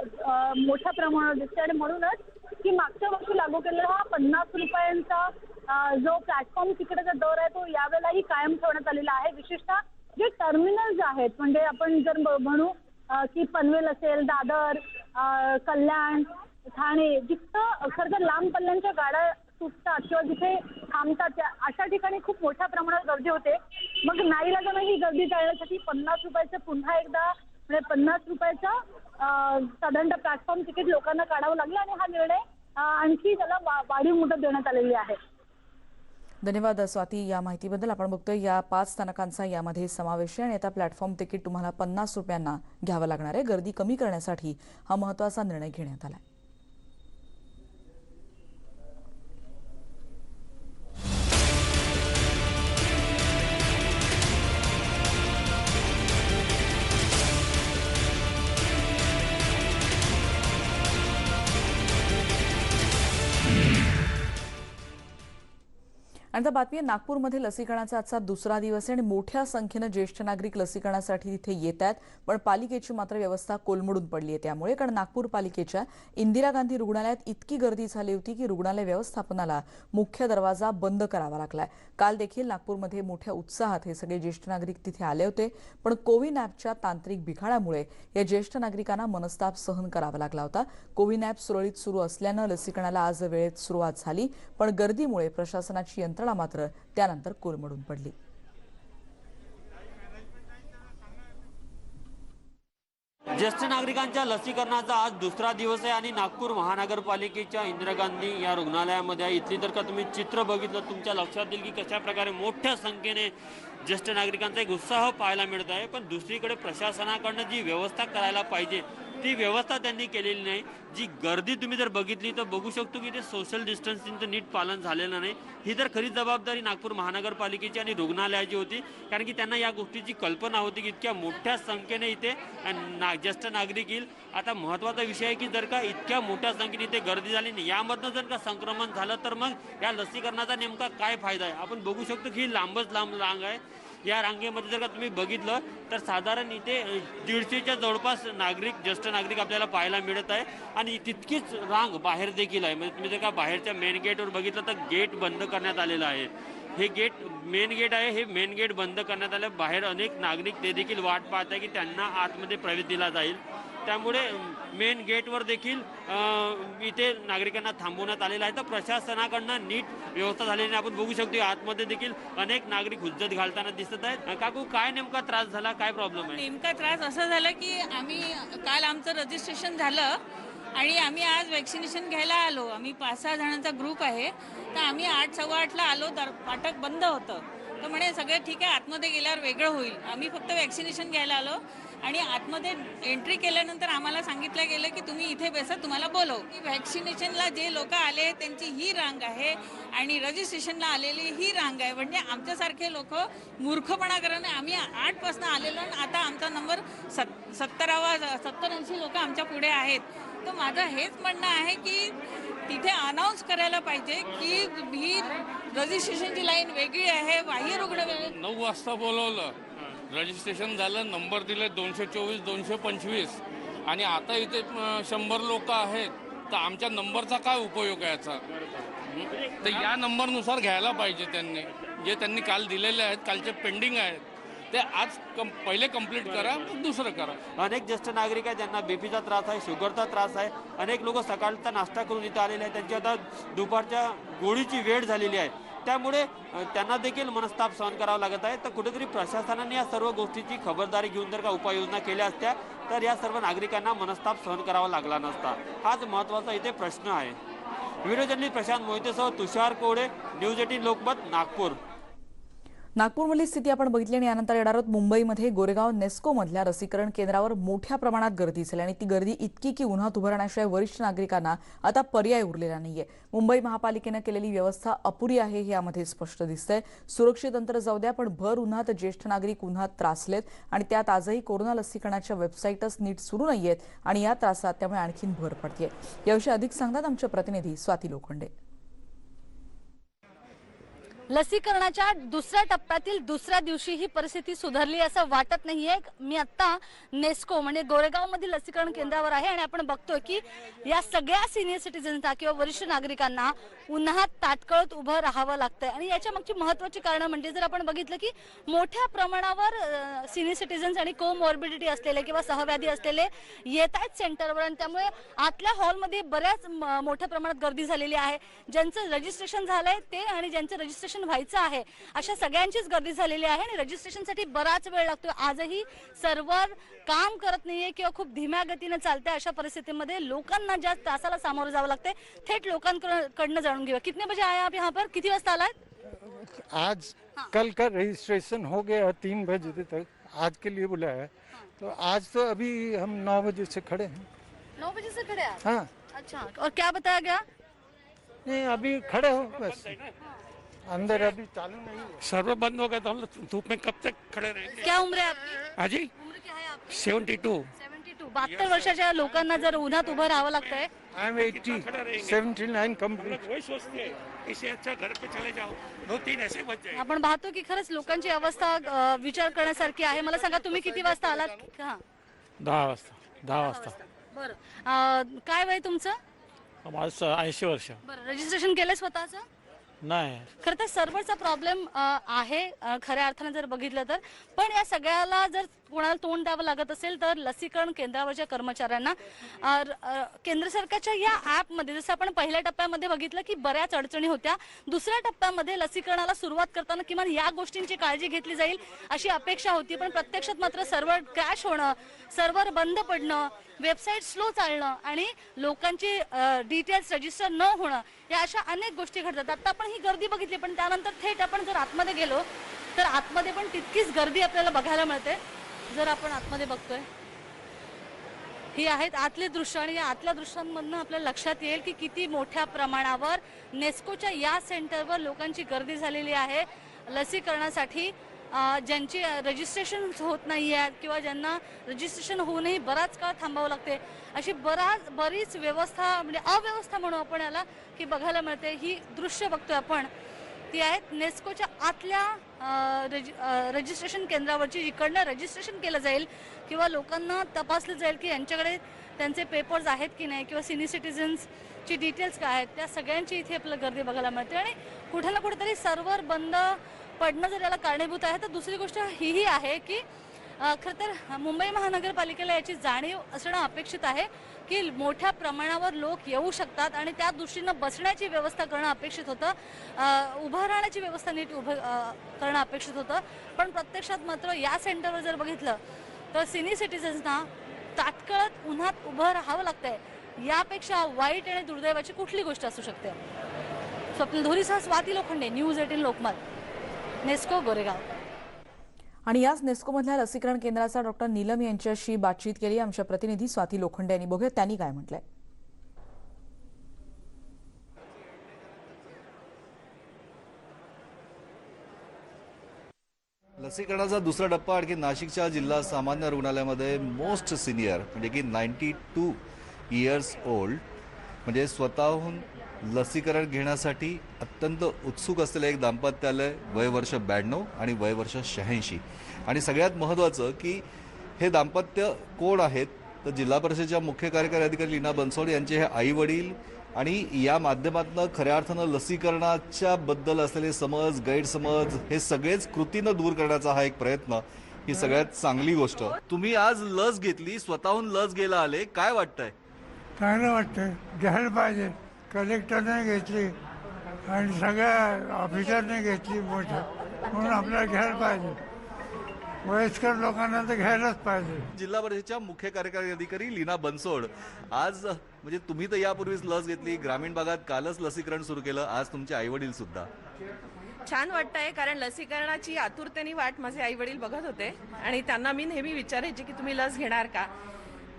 मोठ्या प्रमाणावर दिसते आणि म्हणूनच की मागच्या वर्षी लागू केलेला हा 50 रुपयांचा जो प्लॅटफॉर्म तिकिटाचा दर आहे तो यावेळेलाही कायम ठेवण्यात आलेला आहे. विशेषतः जे टर्मिनल्स आहेत, म्हणजे आपण जर म्हणू की पनवेल असेल, दादर, कल्याण, ठाणे, जिथं खरं तर लांब पल्ल्यांच्या गाड्या सुटतात किंवा जिथे थांबतात अशा ठिकाणी खूप मोठ्या प्रमाणात गर्दी होते. मग नाईलाजानं ही गर्दी टाळण्यासाठी 50 रुपयाचं पुन्हा एकदा म्हणजे 50 रुपयाचा साधारणतः प्लॅटफॉर्म तिकीट लोकांना काढावं लागलं आणि हा निर्णय आणखी त्याला वाढीव मुदत देण्यात आलेली आहे. धन्यवाद स्वाती या माहितीबद्दल. आपण बघतोय या 5 स्थानकांचा यामध्ये समावेश आहे आणि आता प्लॅटफॉर्म तिकीट तुम्हाला 50 रुपयांना घ्यावं लागणार आहे. गर्दी कमी करण्यासाठी हा महत्त्वाचा निर्णय घेण्यात आला. आणि बातमी आहे, नागपूरमध्ये लसीकरणाचा आजचा दुसरा दिवस आहे आणि मोठ्या संख्येनं ज्येष्ठ नागरिक लसीकरणासाठी तिथे येत आहेत. पण पालिकेची मात्र व्यवस्था कोलमडून पडली आहे त्यामुळे. कारण नागपूर पालिकेच्या इंदिरा गांधी रुग्णालयात इतकी गर्दी झाली होती की रुग्णालय व्यवस्थापनाला मुख्य दरवाजा बंद करावा लागलाय. काल देखील नागपूरमध्ये मोठ्या उत्साहात हे सगळे ज्येष्ठ नागरिक तिथे आले होते. पण कोविन ॲपच्या तांत्रिक बिघाडामुळे या ज्येष्ठ नागरिकांना मनस्ताप सहन करावा लागला होता. कोविन ॲप सुरळीत सुरू असल्यानं लसीकरणाला आज वेळेत सुरुवात झाली. पण गर्दीमुळे प्रशासनाची यंत्रणा मात्र त्यानंतर कोलमडून पडली. ज्येष्ठ नागरिकांच्या लसीकरणाचा आज दुसरा दिवस आहे आणि नागपूर महानगरपालिकेच्या इंदिरा गांधी या रुग्णालयामध्ये इथली जर का तुम्ही चित्र बघितलं तुमच्या लक्षात येईल की कशा प्रकारे मोठ्या संख्येने ज्येष्ठ नागरिकांचा एक उत्साह पाहायला मिळत आहे. पण दुसरीकडे प्रशासनाकडनं जी व्यवस्था करायला पाहिजे ती व्यवस्था त्यांनी केलेली नाही. जी गर्दी तुम्ही जर बघितली तर बघू शकतो की ते सोशल डिस्टन्सिंगचं नीट पालन झालेलं नाही. ही तर खरी जबाबदारी नागपूर महानगरपालिकेची आणि रुग्णालयाची होती. कारण की त्यांना या गोष्टीची कल्पना होती की इतक्या मोठ्या संख्येने इथे ज्येष्ठ नागरिक येईल. आता महत्त्वाचा विषय आहे की जर का इतक्या मोठ्या संख्येने इथे गर्दी झाली नाही, यामधनं जर का संक्रमण झालं तर मग या लसीकरणाचा नेमका काय फायदा आहे. आपण बघू शकतो की ही लांबच लांब रांग आहे. या रांगेमध्ये जर का तुम्ही बघितलं तर साधारण इथे 150च्या जवळपास ज्येष्ठ नागरिक आपल्याला पाहायला मिळत आहे आणि तितकीच रांग बाहेर देखील आहे. म्हणजे तुम्ही जर का बाहेरच्या मेन गेटवर बघितलं तर गेट बंद करण्यात आलेलं आहे. हे गेट मेन गेट आहे, हे मेन गेट बंद करण्यात आलं. बाहेर अनेक नागरिक ते देखील वाट पाहत आहे की त्यांना आतमध्ये प्रवेश दिला जाईल. त्यामुळे मेन गेटवर देखील इथे नागरिकांना थांबवण्यात आलेलं आहे. तर प्रशासनाकडनं नीट व्यवस्था झालेली आपण बघू शकतो. आतमध्ये देखील अनेक नागरिक हुज्जत घालताना दिसत आहेत. काकू, काय नेमका त्रास झाला, काय प्रॉब्लेम आहे? नेमका त्रास असा झाला की आम्ही काल आमचं रजिस्ट्रेशन झालं आणि आम्ही आज वॅक्सिनेशन घ्यायला आलो. आम्ही 5-6 जणांचा ग्रुप आहे. तर आम्ही 8-8:15ला आलो. फाटक बंद होतं. तर म्हणे सगळं ठीक आहे, आतमध्ये गेल्यावर वेगळं होईल. आम्ही फक्त वॅक्सिनेशन घ्यायला आलो आणि आतमध्ये एंट्री केल्यानंतर आम्हाला सांगितलं गेलं की तुम्ही इथे बसा, तुम्हाला बोलव. वॅक्सिनेशनला जे लोक आले त्यांची ही रांग आहे आणि रजिस्ट्रेशनला आलेली ही रांग आहे. म्हणजे आमच्यासारखे लोक मूर्खपणा करणे. आम्ही 8 आलेलो आणि आता आमचा नंबर 70-80 लोक आमच्या पुढे आहेत. तर माझं हेच म्हणणं आहे की तिथे अनाऊन्स करायला पाहिजे की ही रजिस्ट्रेशनची लाईन वेगळी आहे. बाह्य रुग्ण 9 वाजता बोलवलं, रजिस्ट्रेशन झालं, नंबर दिले 224, 225 आणि आता इथे 100 लोक आहेत. तर आमच्या नंबरचा काय उपयोग आहे याचा? तर या नंबरनुसार घ्यायला पाहिजे त्यांनी. जे त्यांनी काल दिलेले आहेत, कालचे पेंडिंग आहेत ते आज पहिले कंप्लीट करा, मग दुसरं करा. अनेक ज्येष्ठ नागरिक आहेत ज्यांना बीपीचा त्रास आहे, शुगरचा त्रास आहे. अनेक लोक सकाळचा नाश्ता करून इथं आलेले आहेत, त्यांची आता दुपारच्या गोळीची वेळ झालेली आहे. त्यामुळे त्यांना देखील मनस्ताप सहन करावा लागत आहे. तर कुठेतरी प्रशासनाने या सर्व गोष्टीची खबरदारी घेऊन जर का उपाययोजना केल्या असत्या तर या सर्व नागरिकांना मनस्ताप सहन करावा लागला नसता. हाच महत्त्वाचा इथे प्रश्न आहे. व्हिडिओ जर्नलिस्ट प्रशांत मोहितेसह तुषार कोडे, न्यूज 18 लोकमत, नागपूर. नागपूरमधली स्थिती आपण बघितली आणि यानंतर येणार आहोत मुंबईमध्ये गोरेगाव नेस्कोमधल्या लसीकरण केंद्रावर मोठ्या प्रमाणात गर्दी झाली आणि ती गर्दी इतकी की उन्हात उभं राहण्याशिवाय वरिष्ठ नागरिकांना आता पर्याय उरलेला नाहीये. मुंबई महापालिकेनं केलेली व्यवस्था अपुरी आहे हे यामध्ये स्पष्ट दिसतंय. सुरक्षित अंतर जाऊ द्या, पण भर उन्हात ज्येष्ठ नागरिक उन्हात त्रासलेत आणि त्यात आजही कोरोना लसीकरणाच्या वेबसाईटच नीट सुरू नाहीयेत आणि या त्रासात त्यामुळे आणखीन भर पडतेय. याविषयी अधिक सांगतात आमचे प्रतिनिधी स्वाती लोखंडे. लसीकरणाच्या दुसऱ्या टप्प्यातील दुसऱ्या दिवशी ही परिस्थिती सुधारली असं वाटत नाहीये. मी आता नेस्को म्हणजे गोरेगाव मधील लसीकरण केंद्रावर आहे आणि आपण बघतोय की या सगळ्या सिनियर सिटीजन्सना किंवा वरिष्ठ नागरिकांना उन्हात ताटकळत उभं राहावं लागतंय आणि याच्या मागची महत्वाची कारणं म्हणजे जर आपण बघितलं की मोठ्या प्रमाणावर सिनियर सिटीजन्स आणि कोमॉर्बिडिटी असलेले किंवा सहव्याधी असलेले येत आहेत सेंटरवर आणि त्यामुळे आतल्या हॉलमध्ये बऱ्याच मोठ्या प्रमाणात गर्दी झालेली आहे. ज्यांचं रजिस्ट्रेशन झालंय ते आणि ज्यांचं रजिस्ट्रेशन व्हायचं आहे अशा सगळ्यांचीच गर्दी झालेली आहे आणि रजिस्ट्रेशनसाठी बराच वेळ लागतोय. आजही सर्व्हर काम करत नाहीये किंवा खूप धीम्या गतीने चालते. अशा परिस्थितीमध्ये लोकांना ज्या त्रासाला सामोरं जावं लागतंय थेट लोकांकडनं जाणून घेऊया. कितने बजे आए आप यहाँ पर? किती वाजता आलात? आज कल का रजिस्ट्रेशन हो गया 3 बजे तक, आज के लिए बुलाया है. तो आज तो अभी हम 9 बजे से खड़े हैं. 9 बजे से खड़े हैं? हाँ. अच्छा, और क्या बताया गया? नहीं, अभी खड़े हो बस, अंदर अभी चालू नहीं. सर्व बंद हो गया तो हम लोग धूप में कब तक खड़े रहेंगे? क्या उम्र है आपकी? हाँ जी, उम्र क्या है आपकी? 72. 72 वर्षाच्या लोकांना जर उन्हात उभं राहावं लागतंय. I am 80, 79 complete. वही सोचते हैं इससे अच्छा घर पे चले जाओ, 2-3 ऐसे बच जाए. आपण पाहतो की खरंच लोकांची अवस्था विचार करण्यासारखी आहे. मला सांगा तुम्ही किती वाजता आलात? हा, 10 वाजता. बरं. काय वय तुमचं? माझं 80 वर्ष. बरं, रजिस्ट्रेशन केलंय स्वतःचं? नाही. खरं तर सर्व्हरचा प्रॉब्लेम आहे खऱ्या अर्थाने जर बघितलं तर. पण या सगळ्याला जर कोणाला तोंड द्यावं लागत असेल तर लसीकरण केंद्रावरच्या कर्मचाऱ्यांना केंद्र सरकारच्या या ॲपमध्ये जसं आपण पहिल्या टप्प्यामध्ये बघितलं की बऱ्याच अडचणी होत्या. दुसऱ्या टप्प्यामध्ये लसीकरणाला सुरुवात करताना किमान या गोष्टींची काळजी घेतली जाईल अशी अपेक्षा होती. पण प्रत्यक्षात मात्र सर्व्हर क्रॅश होणं, सर्व्हर बंद पडणं, वेबसाईट स्लो चालणं आणि लोकांची डिटेल्स रजिस्टर न होणं या अशा अनेक गोष्टी घडतात. आता आपण ही गर्दी बघितली पण त्यानंतर थेट आपण जर आतमध्ये गेलो तर आतमध्ये पण तितकीच गर्दी आपल्याला बघायला मिळते. जर आपण आतमध्ये बघतोय ही आहेत आतले दृश्य आणि या आतल्या दृश्यांमधनं आपल्याला लक्षात येईल की किती मोठ्या प्रमाणावर नेस्कोच्या या सेंटरवर लोकांची गर्दी झालेली आहे लसीकरणासाठी. ज्यांची रजिस्ट्रेशन होत नाही आहे किंवा ज्यांना रजिस्ट्रेशन होऊनही बराच काळ थांबावं लागते अशी बरीच व्यवस्था म्हणजे अव्यवस्था म्हणू आपण याला की बघायला मिळते. ही दृश्य बघतोय आपण ती आहेत नेस्कोच्या आतल्या रजिस्ट्रेशन केंद्रावरची, जिकडनं रजिस्ट्रेशन केलं जाईल किंवा लोकांना तपासलं जाईल की यांच्याकडे त्यांचे पेपर्स आहेत की नाही किंवा सिनियर सिटीजन्सची डिटेल्स काय आहेत त्या सगळ्यांची इथे आपल्याला गर्दी बघायला मिळते. आणि कुठे ना कुठेतरी सर्व्हर बंद पडणं जर याला कारणीभूत आहे तर दुसरी गोष्ट ही आहे की खरं तर मुंबई महानगरपालिकेला याची जाणीव असणं अपेक्षित आहे की मोठ्या प्रमाणावर लोक येऊ शकतात आणि त्या दृष्टीनं बसण्याची व्यवस्था करणं अपेक्षित होतं, उभं राहण्याची व्यवस्था नीट करणं अपेक्षित होतं. पण प्रत्यक्षात मात्र या सेंटरवर जर बघितलं तर सिनियर सिटीजन्सना ताटकळत उन्हात उभं राहावं लागतंय. यापेक्षा वाईट आणि दुर्दैवाची कुठली गोष्ट असू शकते? स्वप्नील धोरीसह स्वाती लोखंडे, न्यूज 18 लोकमत, नेस्को गोरेगाव. आणि याच नेस्कोमधल्या लसीकरण केंद्राचा डॉक्टर नीलम यांच्याशी बातचीत केली आमच्या प्रतिनिधी स्वाती लोखंडे यांनी. बघूया त्यांनी काय म्हटलंय. लसीकरणाचा दुसरा टप्पा आणखी नाशिकच्या जिल्हा सामान्य रुग्णालयामध्ये मोस्ट सिनियर म्हणजे की 92 इयर्स ओल्ड म्हणजे स्वतःहून लसीकरण घेण्यासाठी अत्यंत उत्सुक असलेलं एक दाम्पत्य आलंय. वय वर्ष 92 आणि वय वर्ष 86. आणि सगळ्यात महत्त्वाचं की हे दाम्पत्य कोण आहेत तर जिल्हा परिषदेच्या मुख्य कार्यकारी अधिकारी लीना बनसोड यांचे हे आई वडील आणि या माध्यमातून खऱ्या अर्थानं लसीकरणाच्या बद्दल असलेले समज, गैरसमज हे सगळेच कृतीनं दूर करण्याचा हा एक प्रयत्न, ही सगळ्यात चांगली गोष्ट. तुम्ही आज लस घेतली, स्वतःहून लस घ्यायला आले, काय वाटतंय? चांगलं वाटतं, घ्यायला पाहिजे. कलेक्टरने घेतली आणि सगळ्या ऑफिसरने घेतली मोठ्या, म्हणून आपल्याला घ्यायला पाहिजे. वयस्कर लोकांना तर घ्यायलाच पाहिजे. जिल्हा परिषदेच्या मुख्य कार्यकारी अधिकारी लीना बनसोड, आज म्हणजे तुम्ही तर यापूर्वीच लस घेतली, ग्रामीण भागात कालच लसीकरण सुरू केलं, आज तुमचे आई वडील सुद्धा. छान वाटतंय, कारण लसीकरणाची आतुरतेने वाट माझे आई वडील बघत होते आणि त्यांना मी नेहमी विचारायचे की तुम्ही लस घेणार का,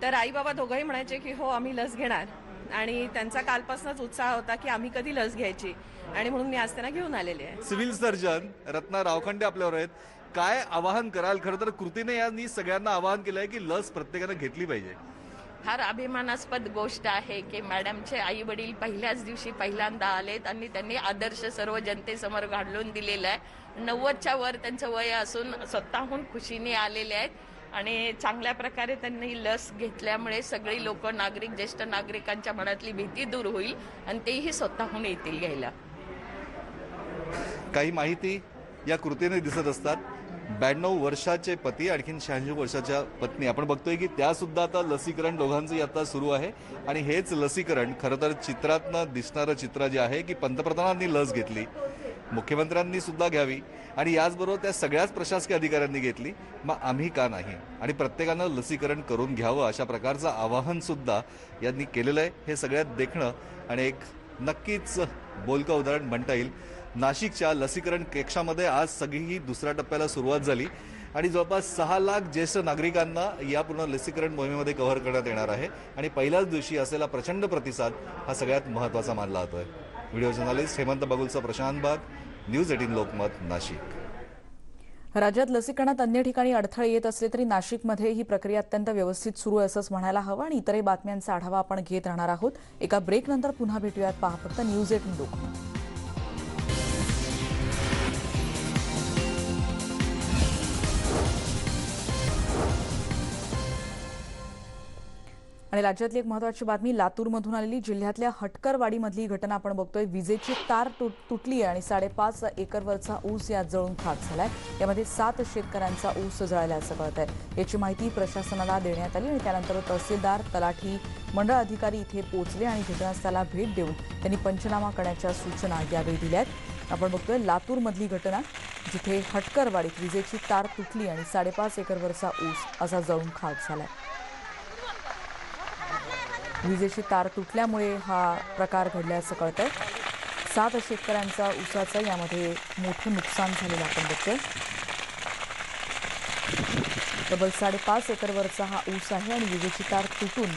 तर आई बाबा दोघंही म्हणायचे की हो आम्ही लस घेणार. आणि त्यांचा कालपासूनच उत्साह होता की आम्ही कधी लस घ्यायची, आणि म्हणून मी आज त्यांना घेऊन आलेले आहे. सिव्हिल सर्जन रत्ना रावखंडे आपल्यावर आहेत. काय आवाहन कराल? खरं तर कृतीने यांनी सगळ्यांना आवाहन केलंय की लस प्रत्येकानं घेतली पाहिजे. फार अभिमानास्पद गोष्ट आहे की मॅडमचे आई वडील पहिल्याच दिवशी पहिल्यांदा आलेत आणि त्यांनी आदर्श सर्व जनतेसमोर घालून दिलेला आहे. 90च्या वर त्यांचं वय असून स्वतःहून खुशीने आलेले आहेत आणि चांगल्या प्रकारे त्यांनी लस घेतल्यामुळे सगळी लोक नागरिक, ज्येष्ठ नागरिकांच्या मनातली भीती दूर होईल आणि तेही स्वतःहून येतील घ्यायला. काही माहिती या कृतीने दिसत असतात. 92 वर्षाचे पती, आणखीन 86 वर्षाच्या पत्नी, आपण बघतोय की त्या सुद्धा आता लसीकरण दोघांचंही आता सुरू आहे. आणि हेच लसीकरण खरं तर चित्रातनं दिसणारं चित्र जे आहे की पंतप्रधानांनी लस घेतली, मुख्यमंत्र्यांनी सुद्धा घ्यावी आणि याचबरोबर त्या सगळ्याच प्रशासकीय अधिकाऱ्यांनी घेतली, मग आम्ही का नाही. आणि प्रत्येकानं लसीकरण करून घ्यावं अशा प्रकारचं आवाहन सुद्धा यांनी केलेलं आहे. हे सगळ्यात देखणं आणि एक नक्कीच बोलकं उदाहरण म्हणता येईल. नाशिकच्या लसीकरण कक्षामध्ये आज सगळी दुसऱ्या टप्प्याला सुरुवात झाली आणि जवळपास 6 लाख ज्येष्ठ नागरिकांना या पूर्ण लसीकरण मोहिमेमध्ये कव्हर करण्यात येणार आहे. आणि पहिल्याच दिवशी असलेला प्रचंड प्रतिसाद हा सगळ्यात महत्त्वाचा मानला जातोय. व्हिडिओ जर्नलिस्ट हेमंत बागुलचा प्रशांत बाग, न्यूज 18 लोकमत, नाशिक. राज्यात लसीकरणात अन्य ठिकाणी अडथळे येत असले तरी नाशिकमध्ये ही प्रक्रिया अत्यंत व्यवस्थित सुरू आहे असंच म्हणायला हवं. आणि इतरही बातम्यांचा आढावा आपण घेत राहणार आहोत. एका ब्रेकनंतर पुन्हा भेटूयात. पहा फक्त न्यूज 18 लोकमत. आणि राज्यातली एक महत्त्वाची बातमी लातूरमधून आलेली. जिल्ह्यातल्या हटकरवाडीमधली घटना आपण बघतोय. विजेची तार तुटली आणि 5.5 एकरवरचा ऊस यात जळून खाक झालाय. यामध्ये 7 शेतकऱ्यांचा ऊस जळाल्याचं कळत आहे. याची माहिती प्रशासनाला देण्यात आली आणि त्यानंतर तहसीलदार, तलाठी, मंडळ अधिकारी इथे पोहोचले आणि घटनास्थळाला भेट देऊन त्यांनी पंचनामा करण्याच्या सूचना यावेळी दिल्या आहेत. आपण बघतोय लातूरमधली घटना, जिथे हटकरवाडीत विजेची तार तुटली आणि 5.5 एकरवरचा ऊस असा जळून खाक झालाय. विजेची तार तुटल्यामुळे हा प्रकार घडल्याचं कळतंय. 7 शेतकऱ्यांचा ऊसाचं यामध्ये मोठं नुकसान झालेलं आपण बघतोय. तब्बल 5.5 एकरवरचा हा ऊस आहे आणि विजेची तार तुटून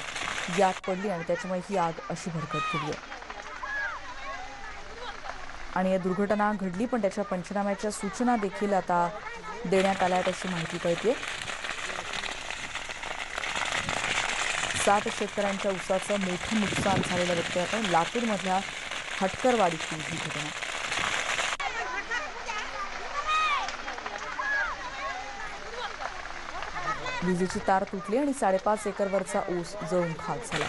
यात पडली आणि त्याच्यामुळे ही आग अशी भरकत गेली आहे. आणि या दुर्घटना घडली, पण त्याच्या पंचनाम्याच्या सूचना देखील आता देण्यात आल्या आहेत अशी माहिती कळते. 7 शेतकऱ्यांच्या ऊसाचं मोठं नुकसान झालेलं बघतोय आपण. लातूरमधल्या हटकरवाडीची ही घटना. विजेची तार तुटली आणि 5.5 एकरवरचा ऊस जळून खाक झाला.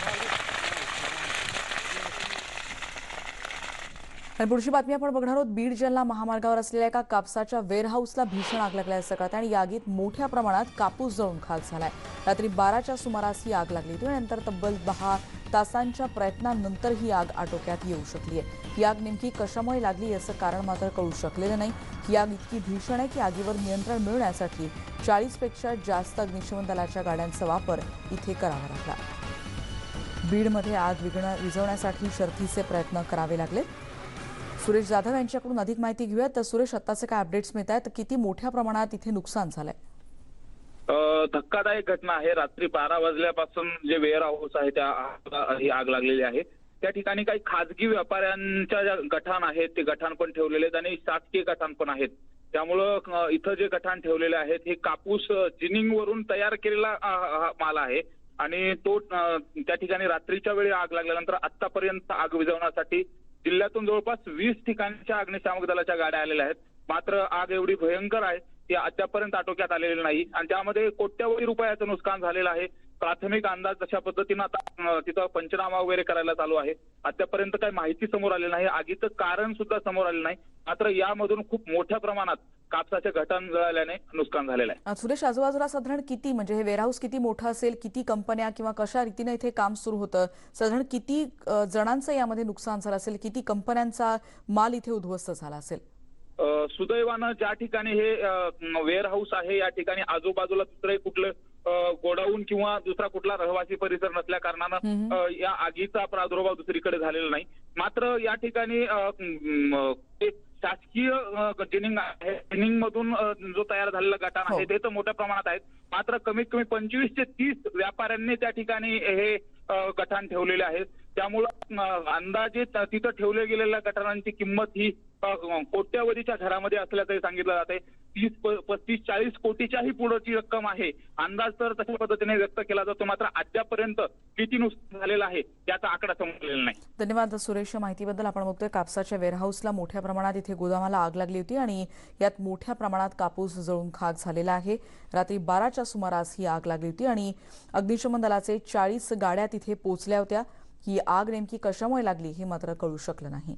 आणि पुढची बातमी आपण बघणार आहोत. बीड जालना महामार्गावर असलेल्या एका कापसाच्या वेअरहाऊसला भीषण आग लागल्याचं कळतं आणि या आगीत मोठ्या प्रमाणात कापूस जळून खाक झालाय. रात्री 12च्या सुमारास ही आग लागली होती. नंतर तब्बल 10 तासांच्या प्रयत्नांनंतर ही आग आटोक्यात येऊ शकली आहे. ही आग नेमकी कशामुळे लागली याचं कारण मात्र कळू शकलेलं नाही. ही आग इतकी भीषण आहे की आगीवर नियंत्रण मिळवण्यासाठी 40 पेक्षा जास्त अग्निशमन दलाच्या गाड्यांचा वापर इथे करावा लागला. बीडमध्ये आग विझवण्यासाठी शर्थीचे प्रयत्न करावे लागले. सुरेश जाधव यांच्याकडून अधिक माहिती घेऊयात. तर सुरेश, आत्ताचे काय अपडेट्स मिळत आहेत? किती मोठ्या प्रमाणात इथे नुकसान झालंय? धक्कादायक घटना आहे. रात्री 12 वाजल्यापासून जे वेअर हाऊस आहे त्या ही आग लागलेली आहे. त्या ठिकाणी काही खाजगी व्यापाऱ्यांच्या ज्या गठाण आहेत ते गठाण पण ठेवलेले आहेत आणि शासकीय गठाण पण आहेत. त्यामुळं इथं जे गठाण ठेवलेले आहेत हे कापूस जिनिंगवरून तयार केलेला माल आहे आणि तो त्या ठिकाणी रात्रीच्या वेळी आग लागल्यानंतर आतापर्यंत आग विझवण्यासाठी जिल्ह्यातून जवळपास 20 ठिकाणच्या अग्निशामक दलाच्या गाड्या आलेल्या आहेत. मात्र आग एवढी भयंकर आहे ती अद्यापर्यंत आटोक्यात आलेली नाही आणि त्यामध्ये कोट्यवधी रुपयाचं नुकसान झालेलं आहे. प्राथमिक अंदाज तशा पद्धतीनं आता तिथं पंचनामा वगैरे करायला चालू आहे. आतापर्यंत काही माहिती समोर आली नाही, आगीचं कारण सुद्धा समोर आलं नाही. मात्र यामधून खूप मोठ्या प्रमाणात कापसाचे घटन जळाल्याने नुकसान झालेलं आहे. सुरेश, आजूबाजूला साधारण किती, म्हणजे हे वेअरहाऊस किती मोठं असेल, किती कंपन्या किंवा कशा रीतीने इथे काम सुरू होतं, साधारण किती जणांचं यामध्ये नुकसान झालं असेल, किती कंपन्यांचा माल इथे उद्ध्वस्त झाला असेल? सुदैवानं ज्या ठिकाणी हे वेअरहाऊस आहे या ठिकाणी आजूबाजूला दुसरे कुठलं गोडाऊन किंवा दुसरा कुठला रहिवासी परिसर नसल्या कारणानं या आगीचा प्रादुर्भाव दुसरीकडे झालेला नाही. मात्र या ठिकाणी शासकीय जिनिंग आहे, जिनिंग मधून जो तयार झालेला गटाण आहे ते तर मोठ्या प्रमाणात आहेत. मात्र कमीत कमी 25 ते 30 व्यापाऱ्यांनी त्या ठिकाणी हे गठाण ठेवलेले आहेत. त्यामुळं अंदाजे तिथं ठेवले गेलेल्या गटारांची किंमत ही कोट्यावधीच्या घरामध्ये असल्याचंही सांगितलं जाते. 30-35-40 कोटीच्याही पुढची रक्कम आहे. अंदाज तर तशा पद्धतीने व्यक्त केला जातो, मात्र अद्यापर्यंत किती नुकसान झालेलं आहे याचा आकडा समजलेला नाही. धन्यवाद सुरेश माहितीबद्दल. आपण बघतोय कापसाच्या वेअरहाऊसला मोठ्या प्रमाणात इथे गोदामाला आग लागली होती आणि यात मोठ्या प्रमाणात कापूस जळून खाक झालेला आहे. रात्री 12च्या सुमारास ही आग लागली होती आणि अग्निशमन दलाचे 40 गाड्या तिथे पोहोचल्या होत्या. ही आग नेमकी कशामुळे लागली हे मात्र कळू शकलं नाही.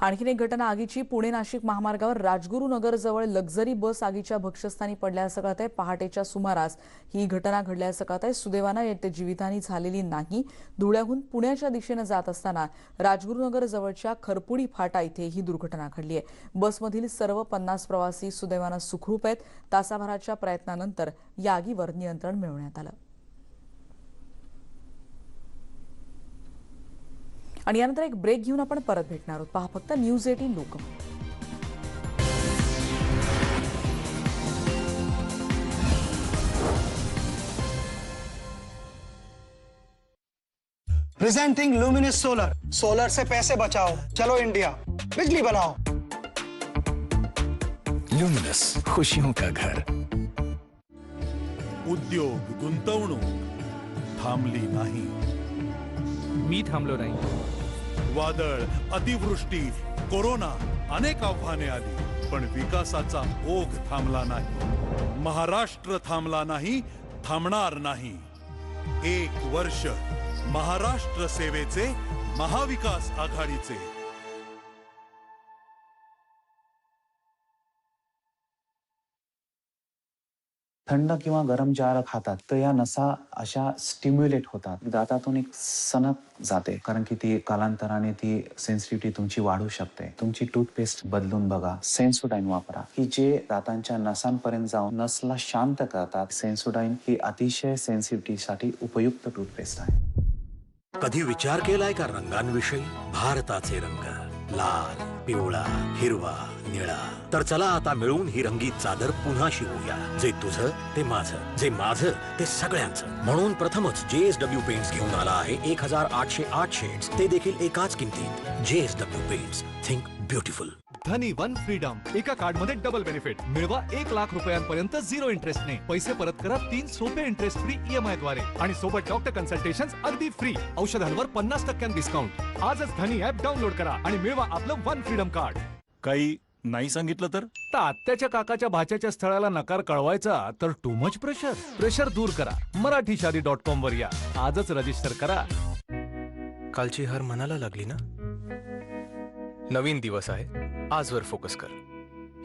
आणखीन एक घटना आगीची पुणे नाशिक महामार्गावर राजगुरुनगर जवळ लक्झरी बस आगीच्या भक्ष्यस्थानी पडल्याचं कळत आहे. पहाटेच्या सुमारास ही घटना घडल्याचं कळत आहे. सुदैवानं येथे जीवितहानी झालेली नाही. धुळ्याहून पुण्याच्या दिशेने जात असताना राजगुरुनगर जवळच्या खरपुडी फाटा इथे ही दुर्घटना घडली आहे. बसमधील सर्व 50 प्रवासी सुदैवानं सुखरूप आहेत. तासाभराच्या प्रयत्नानंतर या आगीवर नियंत्रण मिळवण्यात आलं. आणि यानंतर एक ब्रेक घेऊन आपण परत भेटणार आहोत. पहा फक्त news 18 Lokmat. Presenting Luminous solar. Solar से पैसे बचाओ, चलो इंडिया बिजली बनाओ. लुमिनस, खुशियों का घर. उद्योग, गुंतवणूक थांबली नाही. मी थांबलो नाही. वादळ, अतिवृष्टी, कोरोना, अनेक आव्हाने आली, पण विकासाचा ओघ थांबला नाही. महाराष्ट्र थांबला नाही, थांबणार नाही. 1 वर्ष महाराष्ट्र सेवेचे, महाविकास आघाडीचे. थंड किंवा गरम ज्या खातात तर या नसा अशा स्टिम्युलेट होतात, दातातून एक सनक जाते, कारण की ती कालांतराने ती सेन्सिटिव्हिटी तुमची वाढू शकते. तुमची टूथपेस्ट बदलून बघा, सेन्सोडाईन वापरा, की जे दातांच्या नसांपर्यंत जाऊन नसला शांत करतात. सेन्सोडाईन ही अतिशय सेन्सिटिव्हिटीसाठी उपयुक्त टूथपेस्ट आहे. कधी विचार केलाय का रंगांविषयी? भारताचे रंग लाल, पिवळा, हिरवा, निळा. तर चला आता मिळून ही रंगीत चादर पुन्हा शिवूया. जे तुझं ते माझं, जे माझं ते सगळ्यांचं. म्हणून प्रथमच JSW पेंट्स घेऊन आला आहे 1808 शेड्स, ते देखील एकाच किमतीत. JSW paints, think beautiful. धनी वन फ्रीडम. एका कार्ड मध्ये डबल बेनिफिट मिळवा. 1 लाख रुपयांपर्यंत 0 इंटरेस्टने पैसे परत करा 3 सोपे इंटरेस्ट फ्री EMI द्वारे आणि सोबत डॉक्टर कन्सल्टेशन अगदी फ्री. औषधांवर 50% डिस्काउंट. आजच धनी ऍप डाउनलोड करा आणि मिळवा आपलं वन फ्रीडम कार्ड. काही नाही सांगितलं तर आत्याच्या काकाच्या भाच्याच्या स्थळाला नकार कळवायचा तर टू मच प्रेशर. प्रेशर दूर करा. marathishadi.com वर या. आजच रजिस्टर करा. कालची हार मनाला लागली ना? नवीन दिवस आहे, आजवर फोकस कर.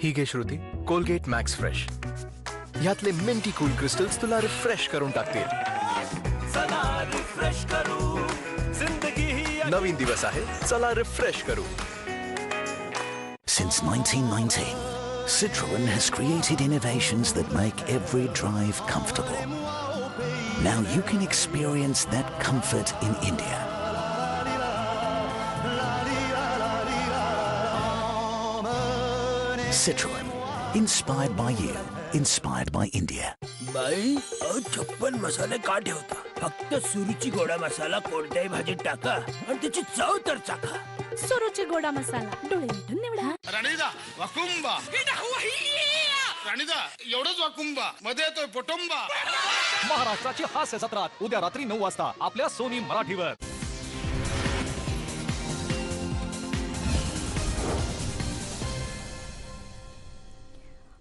ही घे श्रुती, कोलगेट मॅक्स फ्रेश. यातले मिंटी कूल क्रिस्टल्स तुला रिफ्रेश करून टाकतील. चला रिफ्रेश करू जिंदगी ही. नवीन दिवस आहे, चला रिफ्रेश करू. Since 1919, Citroën has created innovations that make every drive comfortable. Now you can experience that comfort in India. Citroën, inspired by you, inspired by India. बाई, 56 मसाले का ठेवता? फक्त सुरुची गोडा मसाला कोणत्याही भाजीत टाका आणि त्याची चव तर चाखा. सुरुची गोडा मसाला, डोळे मिटून निवडा. राणीदा वाकुंबा. राणीदा एवढंच वाकुंबा, मध्ये येतोय पोटुंबा. महाराष्ट्राची हास्य जत्रात उद्या रात्री 9 वाजता आपल्या सोनी मराठीवर.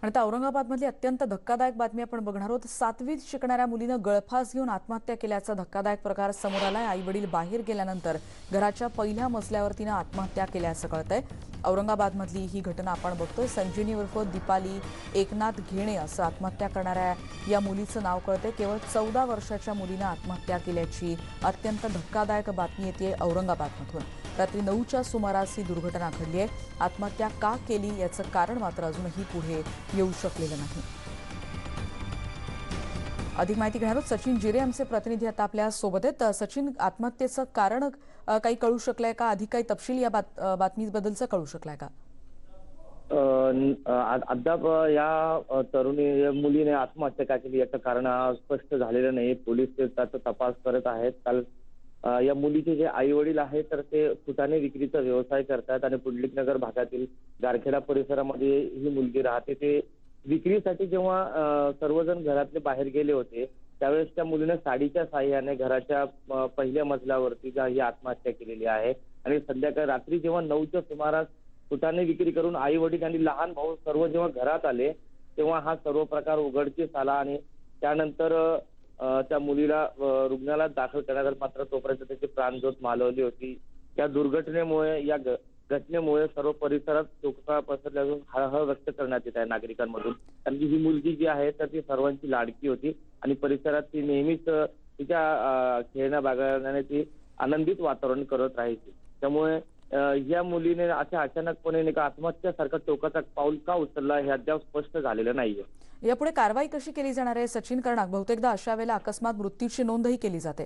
आणि आता औरंगाबादमधली अत्यंत धक्कादायक बातमी आपण बघणार आहोत. 7वीत शिकणाऱ्या मुलीनं गळफास घेऊन आत्महत्या केल्याचा धक्कादायक प्रकार समोर आलाय. आई वडील बाहेर गेल्यानंतर घराच्या पहिल्या मजल्यावर तिनं आत्महत्या केल्याचं कळतंय. औरंगाबादमधली ही घटना आपण बघतोय. संजीवनी उर्फ दीपाली एकनाथ घेणे असं आत्महत्या करणाऱ्या या मुलीचं नाव कळतंय. केवळ 14 वर्षाच्या मुलीनं आत्महत्या केल्याची अत्यंत धक्कादायक बातमी येते औरंगाबादमधून. रात्री 9च्या सुमारास ही दुर्घटना घडली आहे. आत्महत्या का केली याचं कारण मात्र अजूनही पुढे येऊ शकलेलं नाही. अधिक माहिती घेणार आहोत. सचिन जिरे आमचे प्रतिनिधी आता आपल्या सोबत आहेत. सचिन, आत्महत्येचं कारण काही कळू शकलंय का? अधिक काही तपशील या बातमीबद्दलचं कळू शकलाय का? अद्याप या मुलीने आत्महत्या का केली याचं कारण स्पष्ट झालेलं नाही. पोलीस त्याचा तपास करत आहेत. काल या मुलीचे जे आई वडील आहेत तर ते फुटाणे विक्रीचा व्यवसाय करतात आणि पुंडलिक नगर भागातील गारखेडा परिसरामध्ये ही मुलगी राहते. ते विक्रीसाठी जेव्हा सर्वजण घरातले बाहेर गेले होते त्यावेळेस त्या मुलीने साडीच्या साह्याने घराच्या पहिल्या मजल्यावरती ही आत्महत्या केलेली आहे. आणि संध्याकाळी रात्री जेव्हा 9च्या सुमारास फुटाणे विक्री करून आई वडील आणि लहान भाऊ सर्व जेव्हा घरात आले तेव्हा हा सर्व प्रकार उघडकीस आला आणि त्यानंतर त्या मुलीला रुग्णालयात दाखल करण्यात आलं. मात्र तोपर्यंत त्याची प्राणज्योत मालवली होती. या दुर्घटनेमुळे या घटनेमुळे सर्व परिसरात शोककळा पसरल्यापासून हळहळ व्यक्त करण्यात येत आहे नागरिकांमधून. कारण की ही मुलगी जी आहे तर ती सर्वांची लाडकी होती आणि परिसरात ती नेहमीच तिच्या खेळण्या बागडण्याने ती आनंदित वातावरण करत राहायची. त्यामुळे या मुलीने अशा अचानकपणे आत्महत्यासारखा टोकाचा पाऊल का उचलला हे अद्याप स्पष्ट झालेलं नाहीये. यापुढे कारवाई कशी केली जाणार आहे सचिन? कारण बहुतेकदा अशा वेळेला अकस्मात मृत्यूची नोंदही केली जाते.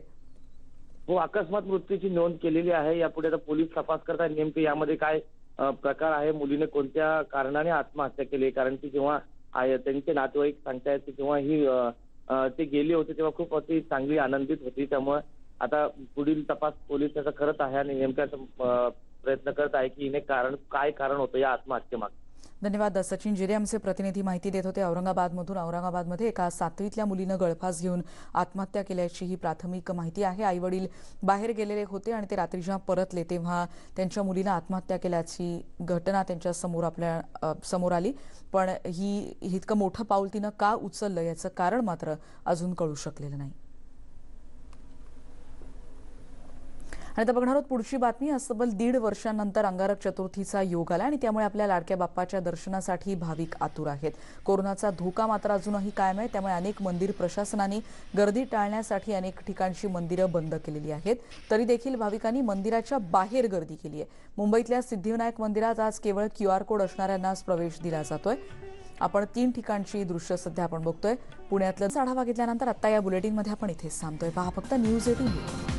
हो, अकस्मात मृत्यूची नोंद केलेली आहे. यापुढे आता पोलीस तपास करतात नेमके यामध्ये काय प्रकार आहे, मुलीने कोणत्या कारणाने आत्महत्या केली. कारण की जेव्हा त्यांचे नातेवाईक सांगतायत की जेव्हा ही ते गेले होते तेव्हा खूप अति चांगली आनंदित होती. त्यामुळे आता पुढील तपास पोलीस त्याचा करत आहे आणि नेमका प्रयत्न करत आहे की हिने काय कारण होतं या आत्महत्येमागे. धन्यवाद सचिन जिरे आमचे प्रतिनिधी माहिती देत होते औरंगाबादमधून. औरंगाबादमध्ये एका 7वीतल्या मुलीनं गळफास घेऊन आत्महत्या केल्याची ही प्राथमिक माहिती आहे. आई वडील बाहेर गेलेले होते आणि ते रात्री जेव्हा परतले तेव्हा त्यांच्या मुलीनं आत्महत्या केल्याची घटना त्यांच्या समोर आली. पण ही इतकं मोठं पाऊल तिनं का उचललं याचं कारण मात्र अजून कळू शकलेलं नाही. आणि आता बघणार आहोत पुढची बातमी. आज तब्बल 1.5 वर्षांनंतर अंगारक चतुर्थीचा योग आला आणि त्यामुळे आपल्या लाडक्या बाप्पाच्या दर्शनासाठी भाविक आतुर आहेत. कोरोनाचा धोका मात्र अजूनही कायम आहे. त्यामुळे अनेक मंदिर प्रशासनाने गर्दी टाळण्यासाठी अनेक ठिकाणची मंदिरं बंद केलेली आहेत. तरी देखील भाविकांनी मंदिराच्या बाहेर गर्दी केली आहे. मुंबईतल्या सिद्धिविनायक मंदिरात आज केवळ QR कोड असणाऱ्यांनाच प्रवेश दिला जातोय. आपण 3 ठिकाणची दृश्य सध्या आपण बघतोय. पुण्यातलं आढावा घेतल्यानंतर आता या बुलेटिनमध्ये आपण इथेच थांबतोय. पहा फक्त न्यूज 18.